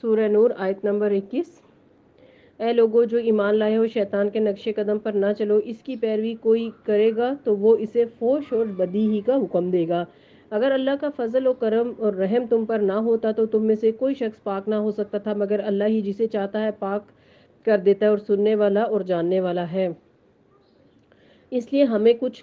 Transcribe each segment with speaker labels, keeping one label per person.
Speaker 1: سورہ نور آیت نمبر 21۔ اے لوگو جو ایمان لائے ہو، شیطان کے نقش قدم پر نہ چلو، اس کی پیروی کوئی کرے گا تو وہ اسے فحش اور بدی ہی کا حکم دے گا۔ اگر اللہ کا فضل و کرم اور رحم تم پر نہ ہوتا تو تم میں سے کوئی شخص پاک نہ ہو سکتا تھا، مگر اللہ ہی جسے چاہتا ہے پاک کر دیتا ہے، اور سننے والا اور جاننے والا ہے۔ اس لیے ہمیں کچھ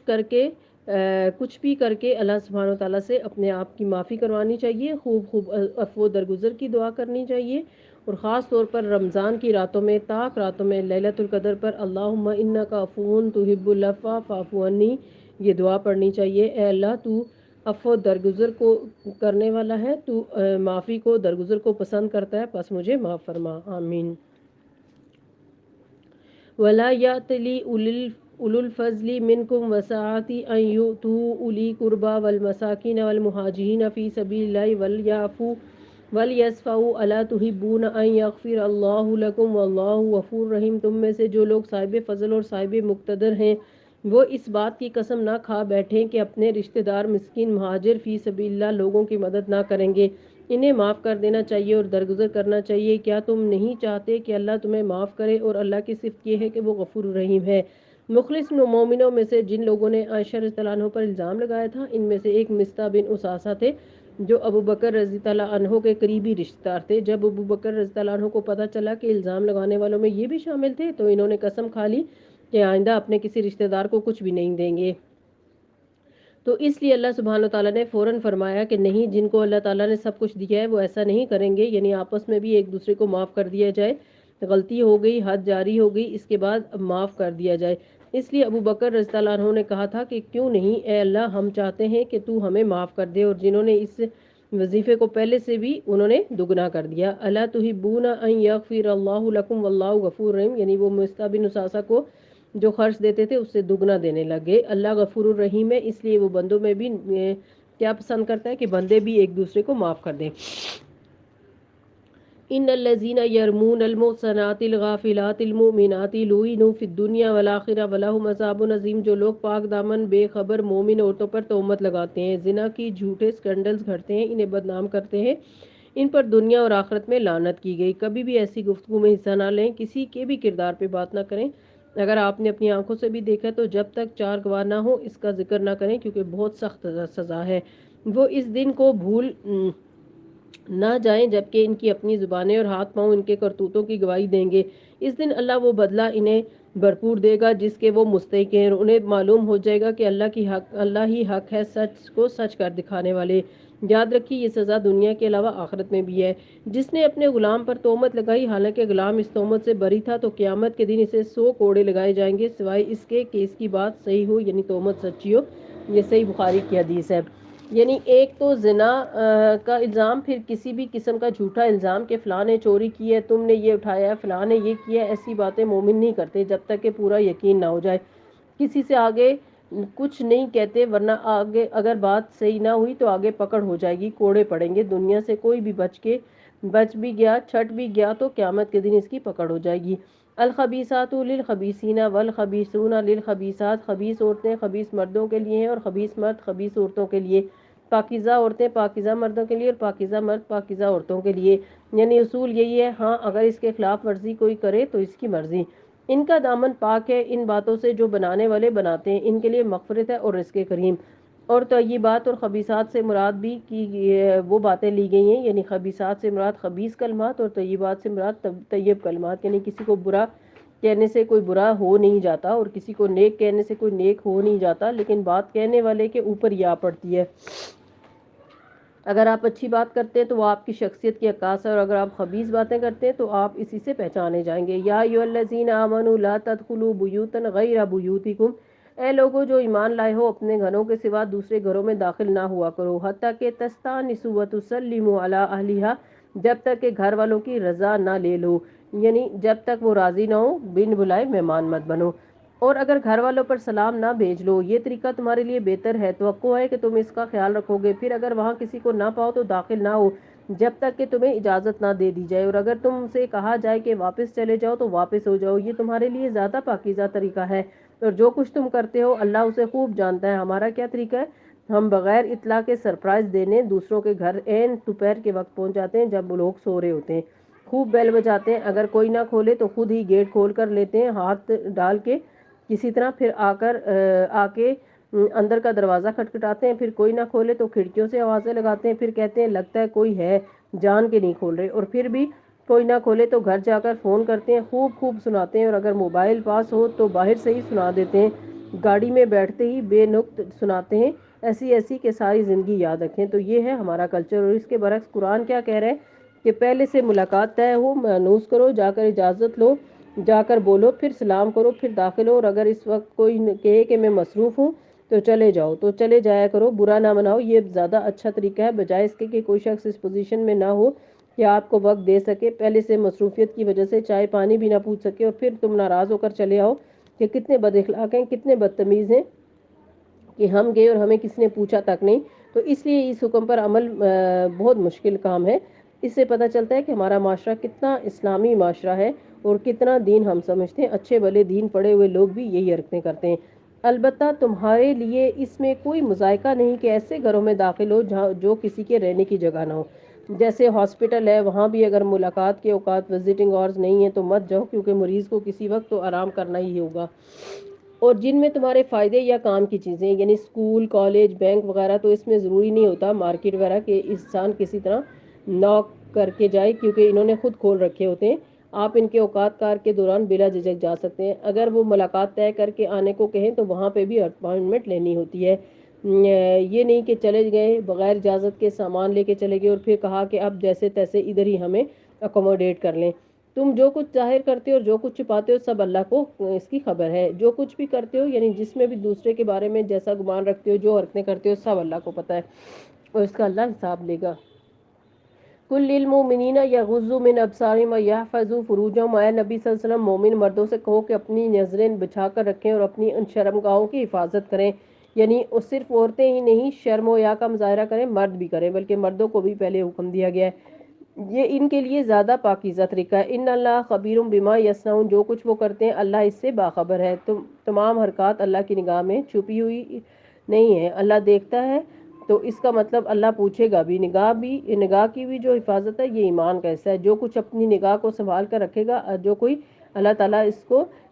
Speaker 1: بھی کر کے اللہ سبحانہ و تعالیٰ سے اپنے آپ کی معافی کروانی چاہیے، خوب عفو درگزر کی دعا کرنی چاہیے، اور خاص طور پر رمضان کی راتوں میں، طاق راتوں میں، لیلۃ القدر پر اللہم انک عفو تحب العفو فاعف عنی، یہ دعا پڑھنی چاہیے۔ اے اللہ تو عفو درگزر کو کرنے والا ہے، تو معافی کو درگزر کو پسند کرتا ہے، پس مجھے معاف فرما، آمین۔ وَلَا يَأْتَلِ أُولُو الْفَضْلِ مِنْكُمْ وَالسَّعَةِ أَنْ يُؤْتُوا أُولِي الْقُرْبَى وَالْمَسَاكِينَ وَالْمُهَاجِرِينَ فِي سَبِيلِ اللَّهِ وَلْيَعْفُوا وَلْيَصْفَحُوا أَلَا تُحِبُّونَ أَنْ يَغْفِرَ اللَّهُ لَكُمْ وَاللَّهُ غَفُورٌ رَحِيمٌ۔ تم میں سے جو لوگ صاحب فضل اور صاحب مقتدر ہیں، وہ اس بات کی قسم نہ کھا بیٹھیں کہ اپنے رشتہ دار مسکین مہاجر فی سبیل اللہ لوگوں کی مدد نہ کریں گے، انہیں معاف کر دینا چاہیے اور درگزر کرنا چاہیے۔ کیا تم نہیں چاہتے کہ اللہ تمہیں معاف کرے؟ اور اللہ کی صفت یہ ہے کہ وہ غفور الرحیم ہے۔ مخلص مومنوں میں سے جن لوگوں نے عائشہ رضی اللہ عنہ پر الزام لگایا تھا، ان میں سے ایک مصطح بن اساسہ تھے جو ابو بکر رضی اللہ عنہ کے قریبی رشتہ دار تھے۔ جب ابو بکر رضی اللہ عنہ کو پتہ چلا کہ الزام لگانے والوں میں یہ بھی شامل تھے تو انہوں نے قسم کھا لی کہ آئندہ اپنے کسی رشتہ دار کو کچھ بھی نہیں دیں گے۔ تو اس لیے اللہ سبحانہ تعالیٰ نے فوراً فرمایا کہ نہیں، جن کو اللہ تعالیٰ نے سب کچھ دیا ہے وہ ایسا نہیں کریں گے، یعنی آپس میں بھی ایک دوسرے کو معاف کر دیا جائے، غلطی ہو گئی، حد جاری ہو گئی، اس کے بعد معاف کر دیا جائے۔ اس لیے ابو بکر رضی اللہ عنہ نے کہا تھا کہ کیوں نہیں اے اللہ، ہم چاہتے ہیں کہ تو ہمیں معاف کر دے، اور جنہوں نے اس وظیفے کو پہلے سے بھی انہوں نے دگنا کر دیا۔ الا تحبون ان یغفر اللہ لکم واللہ غفور رحیم، یعنی وہ مصطح بن اساسہ کو جو خرچ دیتے تھے اس سے دگنا دینے لگے۔ اللہ غفور الرحیم ہے، اس لیے وہ بندوں میں بھی کیا پسند کرتا ہے کہ بندے بھی ایک دوسرے کو معاف کر دیں۔ ان الذين يرمون المحصنات الغافلات المؤمنات لعنوا في الدنيا والآخرة ولهم عذاب عظیم۔ جو لوگ پاک دامن بے خبر مومن عورتوں پر تہمت لگاتے ہیں، زنا کی جھوٹے سکینڈلز گھڑتے ہیں، انہیں بدنام کرتے ہیں، ان پر دنیا اور آخرت میں لعنت کی گئی۔ کبھی بھی ایسی گفتگو میں حصہ نہ لیں، کسی کے بھی کردار پہ بات نہ کریں۔ اگر آپ نے اپنی آنکھوں سے بھی دیکھا تو جب تک 4 گواہ نہ ہو اس کا ذکر نہ کریں، کیونکہ بہت سخت سزا ہے۔ وہ اس دن کو بھول نہ جائیں جبکہ ان کی اپنی زبانیں اور ہاتھ پاؤں ان کے کرتوتوں کی گواہی دیں گے۔ اس دن اللہ وہ بدلہ انہیں بھرپور دے گا جس کے وہ مستحق ہیں، اور انہیں معلوم ہو جائے گا کہ اللہ ہی حق ہے، سچ کو سچ کر دکھانے والے۔ یاد رکھیے یہ سزا دنیا کے علاوہ آخرت میں بھی ہے۔ جس نے اپنے غلام پر تہمت لگائی حالانکہ غلام اس تہمت سے بری تھا، تو قیامت کے دن اسے 100 کوڑے لگائے جائیں گے، سوائے اس کے کہ اس کی بات صحیح ہو، یعنی تہمت سچی ہو۔ یہ صحیح بخاری کی حدیث ہے۔ یعنی ایک تو زنا کا الزام، پھر کسی بھی قسم کا جھوٹا الزام کہ فلاں نے چوری کی ہے، تم نے یہ اٹھایا ہے، فلاں نے یہ کیا ہے، ایسی باتیں مومن نہیں کرتے جب تک کہ پورا یقین نہ ہو جائے۔ کسی سے آگے کچھ نہیں کہتے، ورنہ آگے اگر بات صحیح نہ ہوئی تو آگے پکڑ ہو جائے گی، کوڑے پڑیں گے۔ دنیا سے کوئی بھی بچ بھی گیا، چھٹ بھی گیا تو قیامت کے دن اس کی پکڑ ہو جائے گی۔ الخبیثات للخبیثین والخبیثون للخبیثات، خبیث عورتیں خبیث مردوں کے لیے ہیں اور خبیث مرد خبیث عورتوں کے لیے۔ پاکیزہ عورتیں پاکیزہ مردوں کے لیے اور پاکیزہ مرد پاکیزہ عورتوں کے لیے، یعنی اصول یہی ہے، ہاں اگر اس کے خلاف ورزی کوئی کرے تو اس کی مرضی۔ ان کا دامن پاک ہے ان باتوں سے جو بنانے والے بناتے ہیں، ان کے لیے مغفرت ہے اور رزق کریم۔ اور طیبات اور خبیثات سے مراد بھی وہ باتیں لی گئی ہیں، یعنی خبیثات سے مراد خبیث کلمات اور طیبات سے مراد طیب کلمات، یعنی کسی کو برا کہنے سے کوئی برا ہو نہیں جاتا اور کسی کو نیک کہنے سے کوئی نیک ہو نہیں جاتا، لیکن بات کہنے والے کے اوپر یہ آ پڑتی ہے۔ اگر آپ اچھی بات کرتے ہیں تو وہ آپ کی شخصیت کی عکاس ہے، اور اگر آپ خبیث باتیں کرتے ہیں تو آپ اسی سے پہچانے جائیں گے۔ یا ایھا الذین آمنوا لا تدخلوا بیوتا غیر بیوتکم، اے لوگو جو ایمان لائے ہو اپنے گھروں کے سوا دوسرے گھروں میں داخل نہ ہوا کرو، حتیٰ کہ تستأنسوا وتسلموا علی اہلہا، جب تک کہ گھر والوں کی رضا نہ لے لو، یعنی جب تک وہ راضی نہ ہو بن بلائے مہمان مت بنو۔ اور اگر گھر والوں پر سلام نہ بھیج لو، یہ طریقہ تمہارے لیے بہتر ہے، توقع ہے کہ تم اس کا خیال رکھو گے۔ پھر اگر وہاں کسی کو نہ پاؤ تو داخل نہ ہو جب تک کہ تمہیں اجازت نہ دے دی جائے، اور اگر تم سے کہا جائے کہ واپس چلے جاؤ تو واپس ہو جاؤ، یہ تمہارے لیے زیادہ پاکیزہ طریقہ ہے، اور جو کچھ تم کرتے ہو اللہ اسے خوب جانتا ہے۔ ہمارا کیا طریقہ ہے؟ ہم بغیر اطلاع کے سرپرائز دینے دوسروں کے گھر عین دوپہر کے وقت پہنچ جاتے ہیں جب وہ لوگ سو رہے ہوتے ہیں۔ خوب بیل بجاتے ہیں، اگر کوئی نہ کھولے تو خود ہی گیٹ کھول کر لیتے ہیں ہاتھ ڈال کے کسی طرح، پھر آ کے اندر کا دروازہ کھٹکھٹاتے ہیں، پھر کوئی نہ کھولے تو کھڑکیوں سے آوازیں لگاتے ہیں، پھر کہتے ہیں لگتا ہے کوئی ہے، جان کے نہیں کھول رہے، اور پھر بھی کوئی نہ کھولے تو گھر جا کر فون کرتے ہیں، خوب سناتے ہیں، اور اگر موبائل پاس ہو تو باہر سے ہی سنا دیتے ہیں، گاڑی میں بیٹھتے ہی بے نقط سناتے ہیں، ایسی کہ ساری زندگی یاد رکھیں۔ تو یہ ہے ہمارا کلچر، اور اس کے برعکس قرآن کیا کہہ رہا ہے کہ پہلے سے ملاقات طے ہو، مانوس کرو، جا کر اجازت لو، جا کر بولو، پھر سلام کرو، پھر داخل ہو، اور اگر اس وقت کوئی کہے کہ میں مصروف ہوں تو چلے جاؤ، تو چلے جایا کرو، برا نہ مناؤ، یہ زیادہ اچھا طریقہ ہے، بجائے اس کے کہ کوئی شخص اس پوزیشن میں نہ ہو کہ آپ کو وقت دے سکے، پہلے سے مصروفیت کی وجہ سے چائے پانی بھی نہ پوچھ سکے، اور پھر تم ناراض ہو کر چلے آؤ کہ کتنے بد اخلاق ہیں، کتنے بدتمیز ہیں کہ ہم گئے اور ہمیں کسی نے پوچھا تک نہیں۔ تو اس لیے اس حکم پر عمل بہت مشکل کام ہے۔ اس سے پتہ چلتا ہے کہ ہمارا معاشرہ کتنا اسلامی معاشرہ ہے اور کتنا دین ہم سمجھتے ہیں، اچھے بھلے دین پڑھے ہوئے لوگ بھی یہی حرکتیں کرتے ہیں۔ البتہ تمہارے لیے اس میں کوئی مذائقہ نہیں کہ ایسے گھروں میں داخل ہو جہاں جو کسی کے رہنے کی جگہ نہ ہو، جیسے ہاسپٹل ہے، وہاں بھی اگر ملاقات کے اوقات وزٹنگ آورز نہیں ہیں تو مت جاؤ، کیونکہ مریض کو کسی وقت تو آرام کرنا ہی ہوگا، اور جن میں تمہارے فائدے یا کام کی چیزیں یعنی اسکول، کالج، بینک وغیرہ، تو اس میں ضروری نہیں ہوتا مارکیٹ وغیرہ کہ انسان کسی طرح ناک کر کے جائے، کیونکہ انہوں نے خود کھول رکھے ہوتے ہیں، آپ ان کے اوقات کار کے دوران بلا جھجک جا سکتے ہیں۔ اگر وہ ملاقات طے کر کے آنے کو کہیں تو وہاں پہ بھی اپائنٹمنٹ لینی ہوتی ہے، یہ نہیں کہ چلے گئے بغیر اجازت کے سامان لے کے چلے گئے اور پھر کہا کہ اب جیسے تیسے ادھر ہی ہمیں اکوموڈیٹ کر لیں۔ تم جو کچھ ظاہر کرتے ہو اور جو کچھ چھپاتے ہو سب اللہ کو اس کی خبر ہے، جو کچھ بھی کرتے ہو یعنی جس میں بھی دوسرے کے بارے میں جیسا گمان رکھتے ہو، جو حرکتیں کرتے ہو، سب اللہ کو پتہ ہے اور اس کا اللہ حساب لے گا۔ کل للمؤمنین یغضوا من ابصارہم ویحفظوا فروجہم، اے نبی صلی اللہ علیہ وسلم مومن مردوں سے کہو کہ اپنی نظریں بچھا کر رکھیں اور اپنی ان شرمگاہوں کی حفاظت کریں، یعنی صرف عورتیں ہی نہیں شرم و حیا کا مظاہرہ کریں، مرد بھی کریں، بلکہ مردوں کو بھی پہلے حکم دیا گیا ہے، یہ ان کے لیے زیادہ پاکیزہ طریقہ ہے۔ ان اللہ خبیر بما یصنعون، جو کچھ وہ کرتے ہیں اللہ اس سے باخبر ہے، تمام حرکات اللہ کی نگاہ میں چھپی ہوئی نہیں ہے، اللہ دیکھتا ہے، تو اس کا مطلب اللہ پوچھے گا بھی۔ نگاہ کی بھی جو حفاظت ہے یہ ایمان کا حصہ ہے، جو کچھ اپنی نگاہ کو سنبھال کر رکھے گا، جو کوئی اللہ تعالیٰ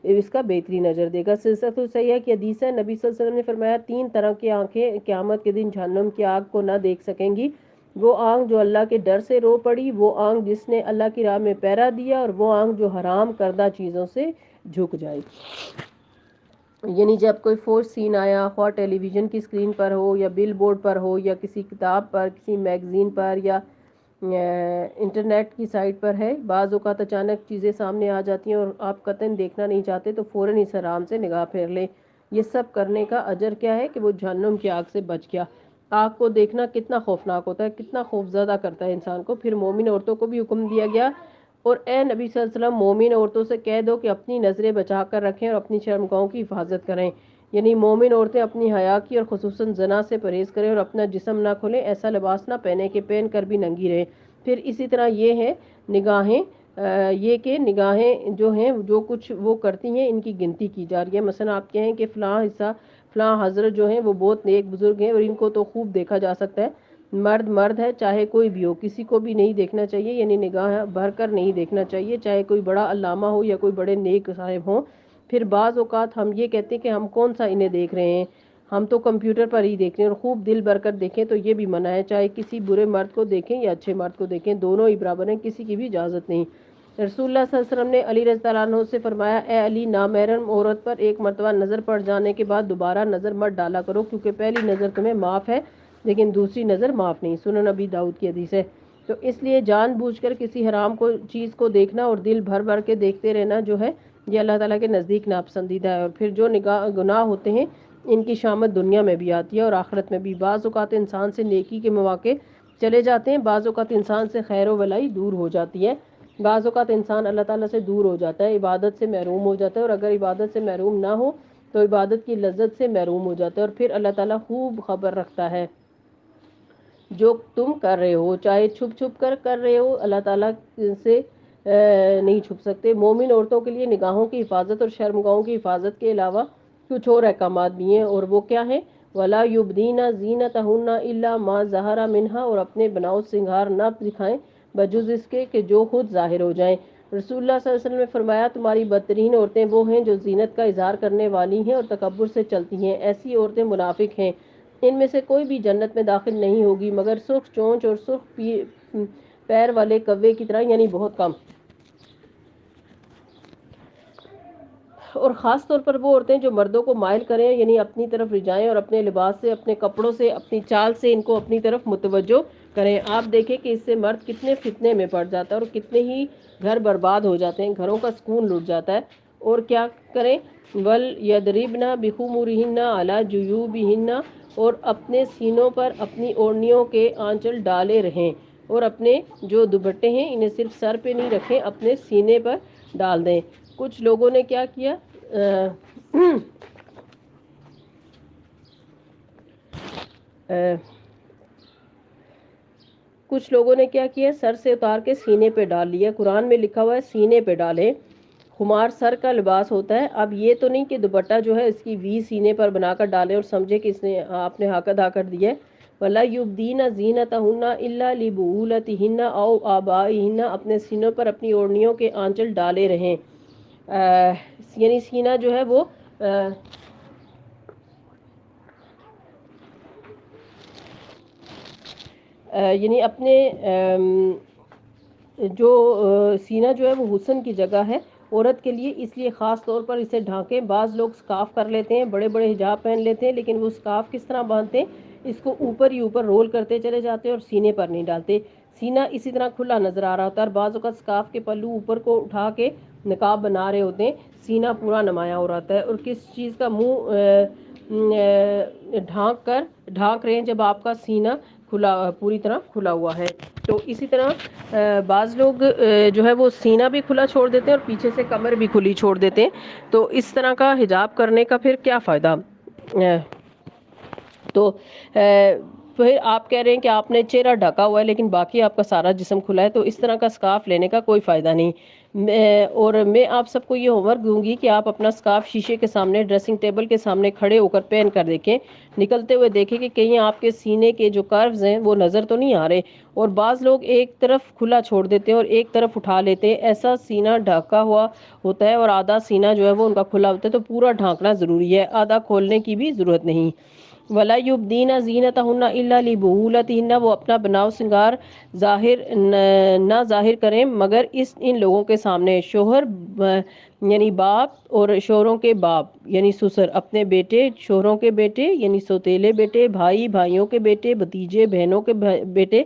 Speaker 1: اس کا بہترین اجر دے گا۔ سلسلۃ الصحیحہ کی حدیث ہے، نبی صلی اللہ علیہ وسلم نے فرمایا 3 طرح کی آنکھیں قیامت کے دن جہنم کی آگ کو نہ دیکھ سکیں گی، وہ آنکھ جو اللہ کے ڈر سے رو پڑی، وہ آنکھ جس نے اللہ کی راہ میں پہرا دیا، اور وہ آنکھ جو حرام کردہ چیزوں سے جھک جائے۔ یعنی جب کوئی فوج سین آیا، خواہ ٹیلی ویژن کی اسکرین پر ہو یا بل بورڈ پر ہو یا کسی کتاب پر، کسی میگزین پر یا انٹرنیٹ کی سائٹ پر ہے، بعض اوقات اچانک چیزیں سامنے آ جاتی ہیں اور آپ قطعاً دیکھنا نہیں چاہتے تو فوراً اس حرام سے نگاہ پھیر لیں۔ یہ سب کرنے کا اجر کیا ہے کہ وہ جہنم کی آگ سے بچ گیا۔ آگ کو دیکھنا کتنا خوفناک ہوتا ہے، کتنا خوفزدہ کرتا ہے انسان کو۔ پھر مومن عورتوں کو بھی حکم دیا گیا، اور اے نبی صلی اللہ علیہ وسلم مومن عورتوں سے کہہ دو کہ اپنی نظریں بچا کر رکھیں اور اپنی شرمگاہوں کی حفاظت کریں، یعنی مومن عورتیں اپنی حیا کی اور خصوصاً زنا سے پرہیز کریں اور اپنا جسم نہ کھولیں، ایسا لباس نہ پہنے کہ پہن کر بھی ننگی رہیں۔ پھر اسی طرح یہ ہے نگاہیں، یہ کہ نگاہیں جو ہیں جو کچھ وہ کرتی ہیں ان کی گنتی کی جا رہی ہے، مثلا آپ کہیں کہ فلاں حضرت جو ہیں وہ بہت نیک بزرگ ہیں اور ان کو تو خوب دیکھا جا سکتا ہے، مرد ہے چاہے کوئی بھی ہو، کسی کو بھی نہیں دیکھنا چاہیے، یعنی نگاہ بھر کر نہیں دیکھنا چاہیے، چاہے کوئی بڑا علامہ ہو یا کوئی بڑے نیک صاحب ہوں۔ پھر بعض اوقات ہم یہ کہتے ہیں کہ ہم کون سا انہیں دیکھ رہے ہیں، ہم تو کمپیوٹر پر ہی دیکھ رہے ہیں، اور خوب دل بھر کر دیکھیں تو یہ بھی منع ہے، چاہے کسی برے مرد کو دیکھیں یا اچھے مرد کو دیکھیں، دونوں ہی برابر ہیں، کسی کی بھی اجازت نہیں۔ رسول اللہ صلی اللہ علیہ وسلم نے علی رضی اللہ عنہ سے فرمایا، اے علی نامحرم عورت پر ایک مرتبہ نظر پڑ جانے کے بعد دوبارہ نظر مت ڈالا کرو، کیونکہ پہلی نظر تمہیں معاف ہے لیکن دوسری نظر معاف نہیں، سنن نبی داؤد کی حدیث ہے۔ تو اس لیے جان بوجھ کر کسی حرام چیز کو دیکھنا اور دل بھر بھر کے دیکھتے رہنا جو ہے یہ اللہ تعالیٰ کے نزدیک ناپسندیدہ ہے، اور پھر جو گناہ ہوتے ہیں ان کی شامت دنیا میں بھی آتی ہے اور آخرت میں بھی۔ بعض اوقات انسان سے نیکی کے مواقع چلے جاتے ہیں، بعض اوقات انسان سے خیر و بلائی دور ہو جاتی ہے، بعض اوقات انسان اللہ تعالیٰ سے دور ہو جاتا ہے، عبادت سے محروم ہو جاتا ہے، اور اگر عبادت سے محروم نہ ہو تو عبادت کی لذت سے محروم ہو جاتا ہے، اور پھر اللہ تعالیٰ خوب خبر رکھتا ہے جو تم کر رہے ہو، چاہے چھپ چھپ کر رہے ہو، اللہ تعالیٰ سے نہیں چھپ سکتے۔ مومن عورتوں کے لیے نگاہوں کی حفاظت اور شرمگاہوں کی حفاظت کے علاوہ کچھ اور احکامات بھی ہیں، اور وہ کیا ہیں؟ وَلَا يُبْدِينَ زِينَتَهُنَّ إِلَّا مَا ظَهَرَ مِنْهَا، اور اپنے بناؤ سنگھار نہ دکھائیں بجز اس کے کہ جو خود ظاہر ہو جائیں۔ رسول اللہ صلی اللہ علیہ وسلم نے فرمایا تمہاری بدترین عورتیں وہ ہیں جو زینت کا اظہار کرنے والی ہیں اور تکبر سے چلتی ہیں، ایسی عورتیں منافق ہیں، ان میں سے کوئی بھی جنت میں داخل نہیں ہوگی مگر سرخ چونچ اور سرخ پیر والے کوے کی طرح، یعنی بہت کم۔ اور خاص طور پر وہ عورتیں جو مردوں کو مائل کریں، یعنی اپنی طرف رجائیں اور اپنے لباس سے، اپنے کپڑوں سے، اپنی چال سے ان کو اپنی طرف متوجہ کریں۔ آپ دیکھیں کہ اس سے مرد کتنے فتنے میں پڑ جاتا ہے اور کتنے ہی گھر برباد ہو جاتے ہیں، گھروں کا سکون لٹ جاتا ہے۔ اور کیا کریں؟ وَلْيَضْرِبْنَ بِخُمُرِهِنَّ عَلَى جُيُوبِهِنَّ، اور اپنے سینوں پر اپنی اوڑھنیوں کے آنچل ڈالے رہیں، اور اپنے جو دوپٹے ہیں انہیں صرف سر پہ نہیں رکھیں، اپنے سینے پر ڈال دیں۔ کچھ لوگوں نے کیا کیا کچھ لوگوں نے کیا کیا، سر سے اتار کے سینے پہ ڈال لیا۔ قرآن میں لکھا ہوا ہے سینے پہ ڈالیں، خمار سر کا لباس ہوتا ہے۔ اب یہ تو نہیں کہ دوپٹہ جو ہے اس کی وی سینے پر بنا کر ڈالیں اور سمجھے کہ اس نے آپ نے حق ادا کر دیا ہے۔ وَلَا يُبْدِينَ زِينَتَهُنَّ إِلَّا لِبُعُولَتِهِنَّ أَوْ آبَائِهِنَّ، اپنے سینوں پر اپنی اوڑھنیوں کے آنچل ڈالے رہیں۔ یعنی سینہ جو ہے وہ یعنی اپنے جو سینہ جو ہے وہ حسن کی جگہ ہے عورت کے لیے، اس لیے خاص طور پر اسے ڈھانکیں۔ بعض لوگ سکارف کر لیتے ہیں، بڑے بڑے حجاب پہن لیتے ہیں، لیکن وہ سکارف کس طرح باندھتے ہیں، اس کو اوپر ہی اوپر رول کرتے چلے جاتے ہیں اور سینے پر نہیں ڈالتے۔ سینہ اسی طرح کھلا نظر آ رہا ہوتا ہے، اور بعض اوقات سکارف کے پلو اوپر کو اٹھا کے نقاب بنا رہے ہوتے ہیں، سینہ پورا نمایاں ہو رہا ہے۔ اور کس چیز کا منہ ڈھانک رہے ہیں جب آپ کا سینہ پوری طرح کھلا ہوا ہے۔ تو اسی طرح بعض لوگ جو ہے وہ سینہ بھی کھلا چھوڑ دیتے ہیں اور پیچھے سے کمر بھی کھلی چھوڑ دیتے ہیں، تو اس طرح کا حجاب کرنے کا پھر کیا فائدہ؟ تو پھر آپ کہہ رہے ہیں کہ آپ نے چہرہ ڈھکا ہوا ہے لیکن باقی آپ کا سارا جسم کھلا ہے، تو اس طرح کا سکارف لینے کا کوئی فائدہ نہیں۔ اور میں آپ سب کو یہ ہوم ورک دوں گی کہ آپ اپنا سکارف شیشے کے سامنے، ڈریسنگ ٹیبل کے سامنے کھڑے ہو کر پہن کر دیکھیں، نکلتے ہوئے دیکھیں کہ کہیں آپ کے سینے کے جو کروز ہیں وہ نظر تو نہیں آ رہے۔ اور بعض لوگ ایک طرف کھلا چھوڑ دیتے ہیں اور ایک طرف اٹھا لیتے ہیں، ایسا سینہ ڈھکا ہوا ہوتا ہے اور آدھا سینہ جو ہے وہ ان کا کھلا ہوتا ہے، تو پورا ڈھانکنا ضروری ہے، آدھا کھولنے کی بھی ضرورت نہیں۔ وَلَا يُبْدِينَ زِينَتَهُنَّ إِلَّا لِبُعُولَتِهِنَّ، وہ اپنا بناؤ سنگار نہ ظاہر کریں مگر ان لوگوں کے سامنے، شوہر یعنی باپ اور شوہروں کے باپ یعنی سسر، اپنے بیٹے شوہروں کے بیٹے یعنی سوتیلے بیٹے، بھائی بھائیوں کے بیٹے، بھتیجے بہنوں کے بیٹے،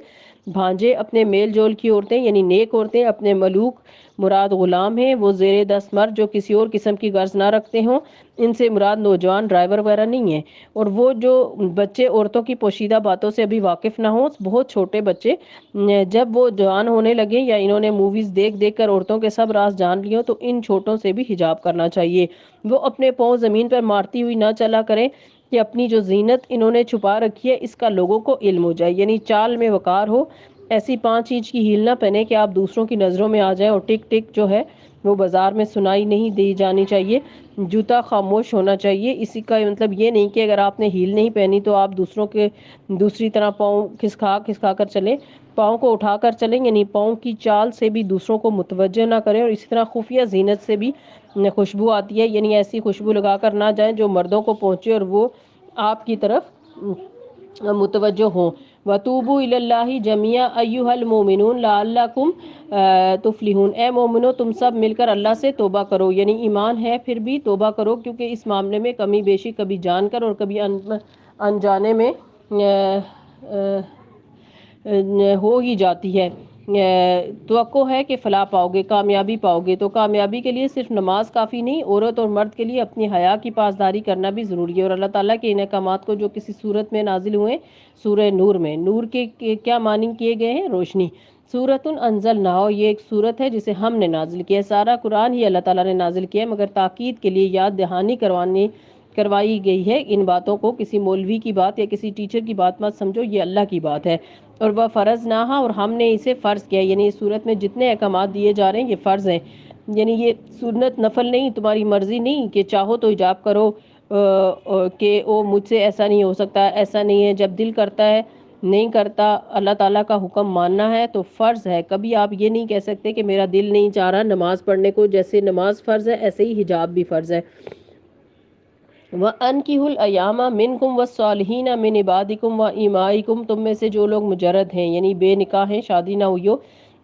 Speaker 1: بھانجے، اپنے میل جول کی عورتیں یعنی نیک عورتیں، اپنے ملوک مراد غلام ہیں، وہ زیر دست مرد جو کسی اور قسم کی غرض نہ رکھتے ہوں، ان سے مراد نوجوان ڈرائیور وغیرہ نہیں ہیں، اور وہ جو بچے عورتوں کی پوشیدہ باتوں سے ابھی واقف نہ ہوں، بہت چھوٹے بچے، جب وہ جوان ہونے لگے یا انہوں نے موویز دیکھ دیکھ کر عورتوں کے سب راز جان لیے تو ان چھوٹوں سے بھی حجاب کرنا چاہیے۔ وہ اپنے پاؤں زمین پر مارتی ہوئی نہ چلا کریں کہ اپنی جو زینت انہوں نے چھپا رکھی ہے اس کا لوگوں کو علم ہو جائے، یعنی چال میں وقار ہو، ایسی 5 انچ کی ہیل نہ پہنے کہ آپ دوسروں کی نظروں میں آ جائیں، اور ٹک ٹک جو ہے وہ بازار میں سنائی نہیں دی جانی چاہیے، جوتا خاموش ہونا چاہیے۔ اسی کا مطلب یہ نہیں کہ اگر آپ نے ہیل نہیں پہنی تو آپ دوسری طرح پاؤں کھسکا کر چلیں، پاؤں کو اٹھا کر چلیں، یعنی پاؤں کی چال سے بھی دوسروں کو متوجہ نہ کریں۔ اور اسی طرح خفیہ زینت سے بھی خوشبو آتی ہے، یعنی ایسی خوشبو لگا کر نہ جائیں جو مردوں کو پہنچے اور وہ آپ کی طرف متوجہ ہوں۔ وَتُوبُوا إِلَى اللَّهِ جَمِيعًا أَيُّهَا الْمُؤْمِنُونَ لَعَلَّكُمْ تُفْلِحُونَ، اے مومنو تم سب مل کر اللہ سے توبہ کرو، یعنی ایمان ہے پھر بھی توبہ کرو، کیونکہ اس معاملے میں کمی بیشی کبھی جان کر اور کبھی انجانے میں ہو ہی جاتی ہے۔ توقع ہے کہ فلاح پاؤ گے، کامیابی پاؤ گے، تو کامیابی کے لیے صرف نماز کافی نہیں، عورت اور مرد کے لیے اپنی حیا کی پاسداری کرنا بھی ضروری ہے۔ اور اللہ تعالیٰ کے ان احکامات کو جو کسی صورت میں نازل ہوئے، سورہ نور میں، نور کے کیا معنی کیے گئے ہیں؟ روشنی۔ سورۃ انزلناہ، یہ ایک سورت ہے جسے ہم نے نازل کیا ہے، سارا قرآن ہی اللہ تعالیٰ نے نازل کیا ہے، مگر تاکید کے لیے یاد دہانی کروائی گئی ہے۔ ان باتوں کو کسی مولوی کی بات یا کسی ٹیچر کی بات مت سمجھو، یہ اللہ کی بات ہے۔ اور وہ فرضناہ، اور ہم نے اسے فرض کیا، یعنی اس صورت میں جتنے احکامات دیے جا رہے ہیں یہ فرض ہیں، یعنی یہ سنت نفل نہیں، تمہاری مرضی نہیں کہ چاہو تو حجاب کرو کہ او مجھ سے ایسا نہیں ہو سکتا، ایسا نہیں ہے، جب دل کرتا ہے نہیں کرتا، اللہ تعالیٰ کا حکم ماننا ہے تو فرض ہے. کبھی آپ یہ نہیں کہہ سکتے کہ میرا دل نہیں چاہ رہا نماز پڑھنے کو. جیسے نماز فرض ہے ایسے ہی حجاب بھی فرض ہے. وَأَنْكِحُوا الْأَيَامَ مِنْكُمْ وَالصَّالِحِينَ مِنْ عِبَادِكُمْ وَإِمَائِكُمْ، تم میں سے جو لوگ مجرد ہیں یعنی بے نکاح ہیں، شادی نہ ہوئی ہو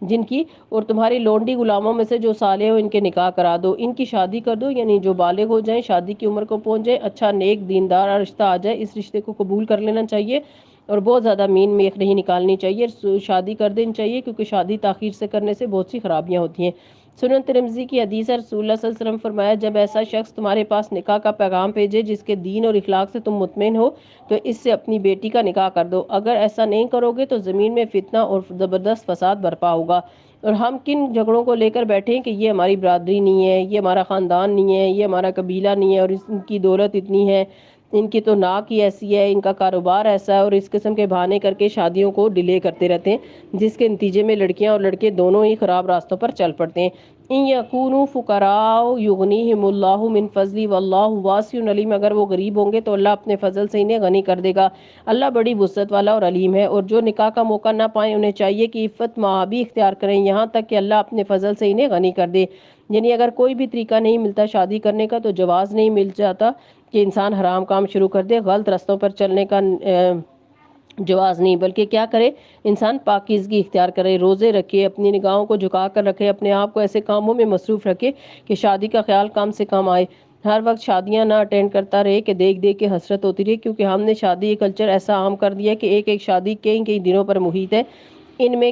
Speaker 1: جن کی، اور تمہاری لونڈی غلاموں میں سے جو صالح ہو ان کے نکاح کرا دو، ان کی شادی کر دو، یعنی جو بالغ ہو جائیں، شادی کی عمر کو پہنچ جائیں، اچھا نیک دیندار رشتہ آ جائے، اس رشتے کو قبول کر لینا چاہیے اور بہت زیادہ مین میخ نہیں نکالنی چاہیے، شادی کر دینی چاہیے، کیونکہ شادی تاخیر سے کرنے سے بہت سی خرابیاں ہوتی ہیں. سنن ترمذی کی حدیث ہے، رسول اللہ صلی اللہ علیہ وسلم فرمایا، جب ایسا شخص تمہارے پاس نکاح کا پیغام بھیجے جس کے دین اور اخلاق سے تم مطمئن ہو تو اس سے اپنی بیٹی کا نکاح کر دو. اگر ایسا نہیں کرو گے تو زمین میں فتنہ اور زبردست فساد برپا ہوگا. اور ہم کن جھگڑوں کو لے کر بیٹھے ہیں کہ یہ ہماری برادری نہیں ہے، یہ ہمارا خاندان نہیں ہے، یہ ہمارا قبیلہ نہیں ہے، اور ان کی دولت اتنی ہے، ان کی تو ناک ہی ایسی ہے، ان کا کاروبار ایسا ہے، اور اس قسم کے بہانے کر کے شادیوں کو ڈیلے کرتے رہتے ہیں، جس کے نتیجے میں لڑکیاں اور لڑکے دونوں ہی خراب راستوں پر چل پڑتے ہیں. ان یکونوا فقراء یغنیہم اللہ من فضلہ واللہ واسع علیم، اگر وہ غریب ہوں گے تو اللہ اپنے فضل سے انہیں غنی کر دے گا. اللہ بڑی وسعت والا اور علیم ہے. اور جو نکاح کا موقع نہ پائیں انہیں چاہیے کہ عفت مآبی اختیار کریں یہاں تک کہ اللہ اپنے فضل سے انہیں غنی کر دے. یعنی اگر کوئی بھی طریقہ نہیں ملتا شادی کرنے کا تو جواز نہیں مل جاتا کہ انسان حرام کام شروع کر دے، غلط رستوں پر چلنے کا جواز نہیں، بلکہ کیا کرے، انسان پاکیزگی اختیار کرے، روزے رکھے، اپنی نگاہوں کو جھکا کر رکھے، اپنے آپ کو ایسے کاموں میں مصروف رکھے کہ شادی کا خیال کم سے کم آئے. ہر وقت شادیاں نہ اٹینڈ کرتا رہے کہ دیکھ دیکھ کے حسرت ہوتی رہی، کیونکہ ہم نے شادی کلچر ایسا عام کر دیا کہ ایک ایک شادی کئی دنوں پر محیط ہے. ان میں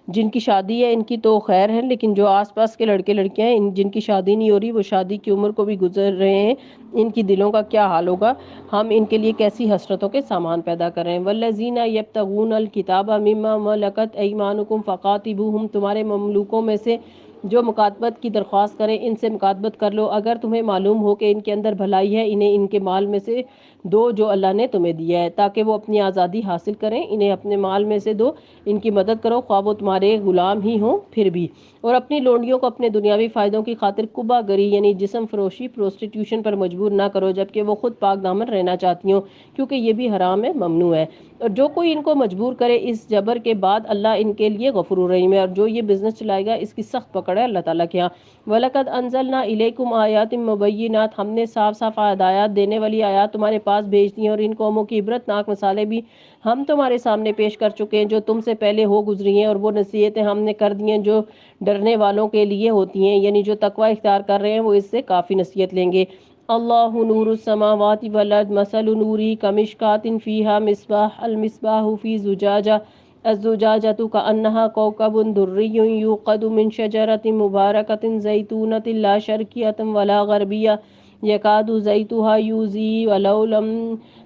Speaker 1: جن کی شادی ہے ان کی تو خیر ہے، لیکن جو آس پاس کے لڑکے لڑکیاں ہیں جن کی شادی نہیں ہو رہی، وہ شادی کی عمر کو بھی گزر رہے ہیں، ان کی دلوں کا کیا حال ہوگا، ہم ان کے لیے کیسی حسرتوں کے سامان پیدا کر رہے ہیں. والذین یبتغون الکتاب مما ملکت ایمانکم فقاتبوہم، تمہارے مملوکوں میں سے جو مکاتبت کی درخواست کریں ان سے مکاتبت کر لو، اگر تمہیں معلوم ہو کہ ان کے اندر بھلائی ہے انہیں ان کے مال میں سے دو جو اللہ نے تمہیں دیا ہے، تاکہ وہ اپنی آزادی حاصل کریں. انہیں اپنے مال میں سے دو، ان کی مدد کرو، خواہ وہ تمہارے غلام ہی ہوں پھر بھی. اور اپنی لونڈیوں کو اپنے دنیاوی فائدوں کی خاطر کبا گری یعنی جسم فروشی پروسٹیٹیوشن پر مجبور نہ کرو، جبکہ وہ خود پاک دامن رہنا چاہتی ہوں، کیونکہ یہ بھی حرام ہے، ممنوع ہے. اور جو کوئی ان کو مجبور کرے اس جبر کے بعد اللہ ان کے لیے غفور الرحیم ہے، اور جو یہ بزنس چلائے گا اس کی سخت پکڑ ہے اللہ تعالیٰ کے ہاں. وَلَقَدْ أَنزَلْنَا إِلَيْكُمْ آيَاتٍ مُبَيِّنَاتٍ، ہم نے صاف صاف ہدایات دینے والی آیات تمہارے پاس بھیج دی ہیں، اور ان قوموں کی عبرت ناک مثالیں بھی ہم تمہارے سامنے پیش کر چکے ہیں جو تم سے پہلے ہو گزری ہیں، اور وہ نصیحتیں ہم نے کر دی ہیں جو ڈرنے والوں کے لیے ہوتی ہیں، یعنی جو تقوی اختیار کر رہے ہیں وہ اس سے کافی نصیحت لیں گے. اللہ نور السماوات والارض مثل نوری کمشکات فیہا مصباح المصباح فی زجاجہ الزجاجۃ کأنہا کوکب دری یوقد من شجرۃ مبارکۃ زیتونۃ لا شرقیۃ ولا غربیہ یکاد زیتها یضیء ولو لم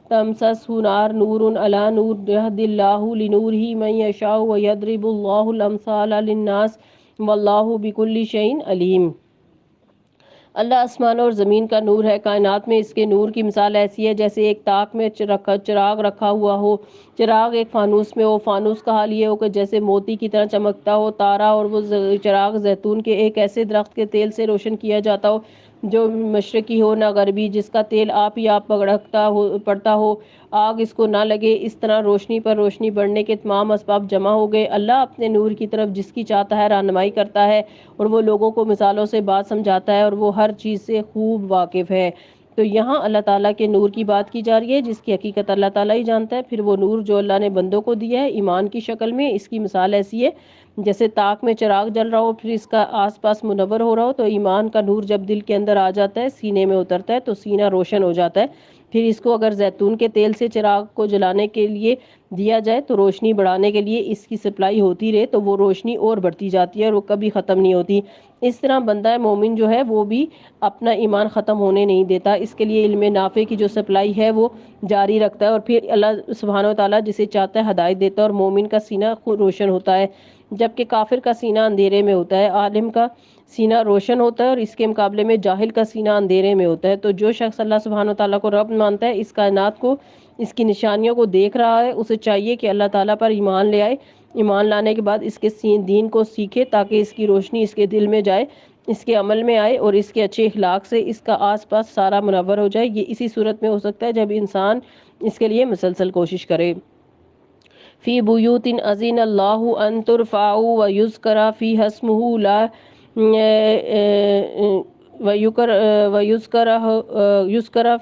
Speaker 1: تمسسہ نار نور علی نور یہدی اللہ لنورہ من یشاء ویضرب اللہ الامثال للناس واللہ بکل شیء علیم. اللہ آسمانوں اور زمین کا نور ہے، کائنات میں اس کے نور کی مثال ایسی ہے جیسے ایک تاک میں چراغ رکھا ہوا ہو، چراغ ایک فانوس میں ہو، فانوس کا حال یہ ہو کہ جیسے موتی کی طرح چمکتا ہو تارا، اور وہ چراغ زیتون کے ایک ایسے درخت کے تیل سے روشن کیا جاتا ہو جو مشرقی ہو نہ غربی، جس کا تیل آپ ہی آپ پڑتا ہو، آگ اس کو نہ لگے. اس طرح روشنی پر روشنی بڑھنے کے تمام اسباب جمع ہو گئے. اللہ اپنے نور کی طرف جس کی چاہتا ہے رہنمائی کرتا ہے، اور وہ لوگوں کو مثالوں سے بات سمجھاتا ہے، اور وہ ہر چیز سے خوب واقف ہے. تو یہاں اللہ تعالیٰ کے نور کی بات کی جا رہی ہے جس کی حقیقت اللہ تعالیٰ ہی جانتا ہے. پھر وہ نور جو اللہ نے بندوں کو دیا ہے ایمان کی شکل میں، اس کی مثال ایسی ہے جیسے تاک میں چراغ جل رہا ہو، پھر اس کا آس پاس منور ہو رہا ہو، تو ایمان کا نور جب دل کے اندر آ جاتا ہے، سینے میں اترتا ہے تو سینہ روشن ہو جاتا ہے. پھر اس کو اگر زیتون کے تیل سے چراغ کو جلانے کے لیے دیا جائے تو روشنی بڑھانے کے لیے اس کی سپلائی ہوتی رہے تو وہ روشنی اور بڑھتی جاتی ہے اور وہ کبھی ختم نہیں ہوتی. اس طرح بندہ مومن جو ہے وہ بھی اپنا ایمان ختم ہونے نہیں دیتا، اس کے لیے علم نافع کی جو سپلائی ہے وہ جاری رکھتا ہے، اور پھر اللہ سبحانہ و تعالیٰ جسے چاہتا ہے ہدایت دیتا ہے، اور مومن کا سینہ خود روشن ہوتا ہے جبکہ کافر کا سینہ اندھیرے میں ہوتا ہے. عالم کا سینہ روشن ہوتا ہے اور اس کے مقابلے میں جاہل کا سینہ اندھیرے میں ہوتا ہے. تو جو شخص اللہ سبحانہ و تعالیٰ کو رب مانتا ہے، اس کائنات کو، اس کی نشانیوں کو دیکھ رہا ہے، اسے چاہیے کہ اللہ تعالیٰ پر ایمان لے آئے. ایمان لانے کے بعد اس کے دین کو سیکھے تاکہ اس کی روشنی اس کے دل میں جائے، اس کے عمل میں آئے، اور اس کے اچھے اخلاق سے اس کا آس پاس سارا منور ہو جائے. یہ اسی صورت میں ہو سکتا ہے جب انسان اس کے لیے مسلسل کوشش کرے. فی بیوت اذن اللہ ان ترفع ویذکر فیہا اسمہ لا ویذکر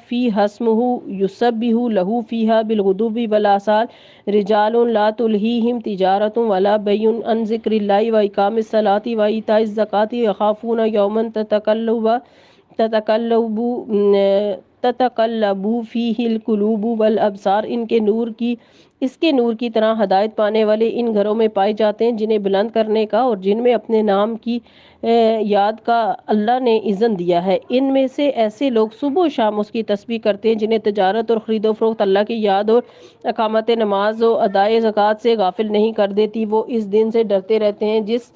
Speaker 1: فیہا اسمہ یسبح لہ فیہا بالغدو والآصال رجال لا تلہیہم تجارۃ ولا بیع عن ذکر اللہ واقام الصلاۃ وایتاء الزکاۃ یخافون یوما تتقلب فیہ القلوب والابصار۔ اس کے نور کی طرح ہدایت پانے والے ان گھروں میں پائے جاتے ہیں جنہیں بلند کرنے کا اور جن میں اپنے نام کی یاد کا اللہ نے اذن دیا ہے۔ ان میں سے ایسے لوگ صبح و شام اس کی تسبیح کرتے ہیں جنہیں تجارت اور خرید و فروخت اللہ کی یاد اور اقامت نماز و ادائے زکوٰۃ سے غافل نہیں کر دیتی۔ وہ اس دن سے ڈرتے رہتے ہیں جس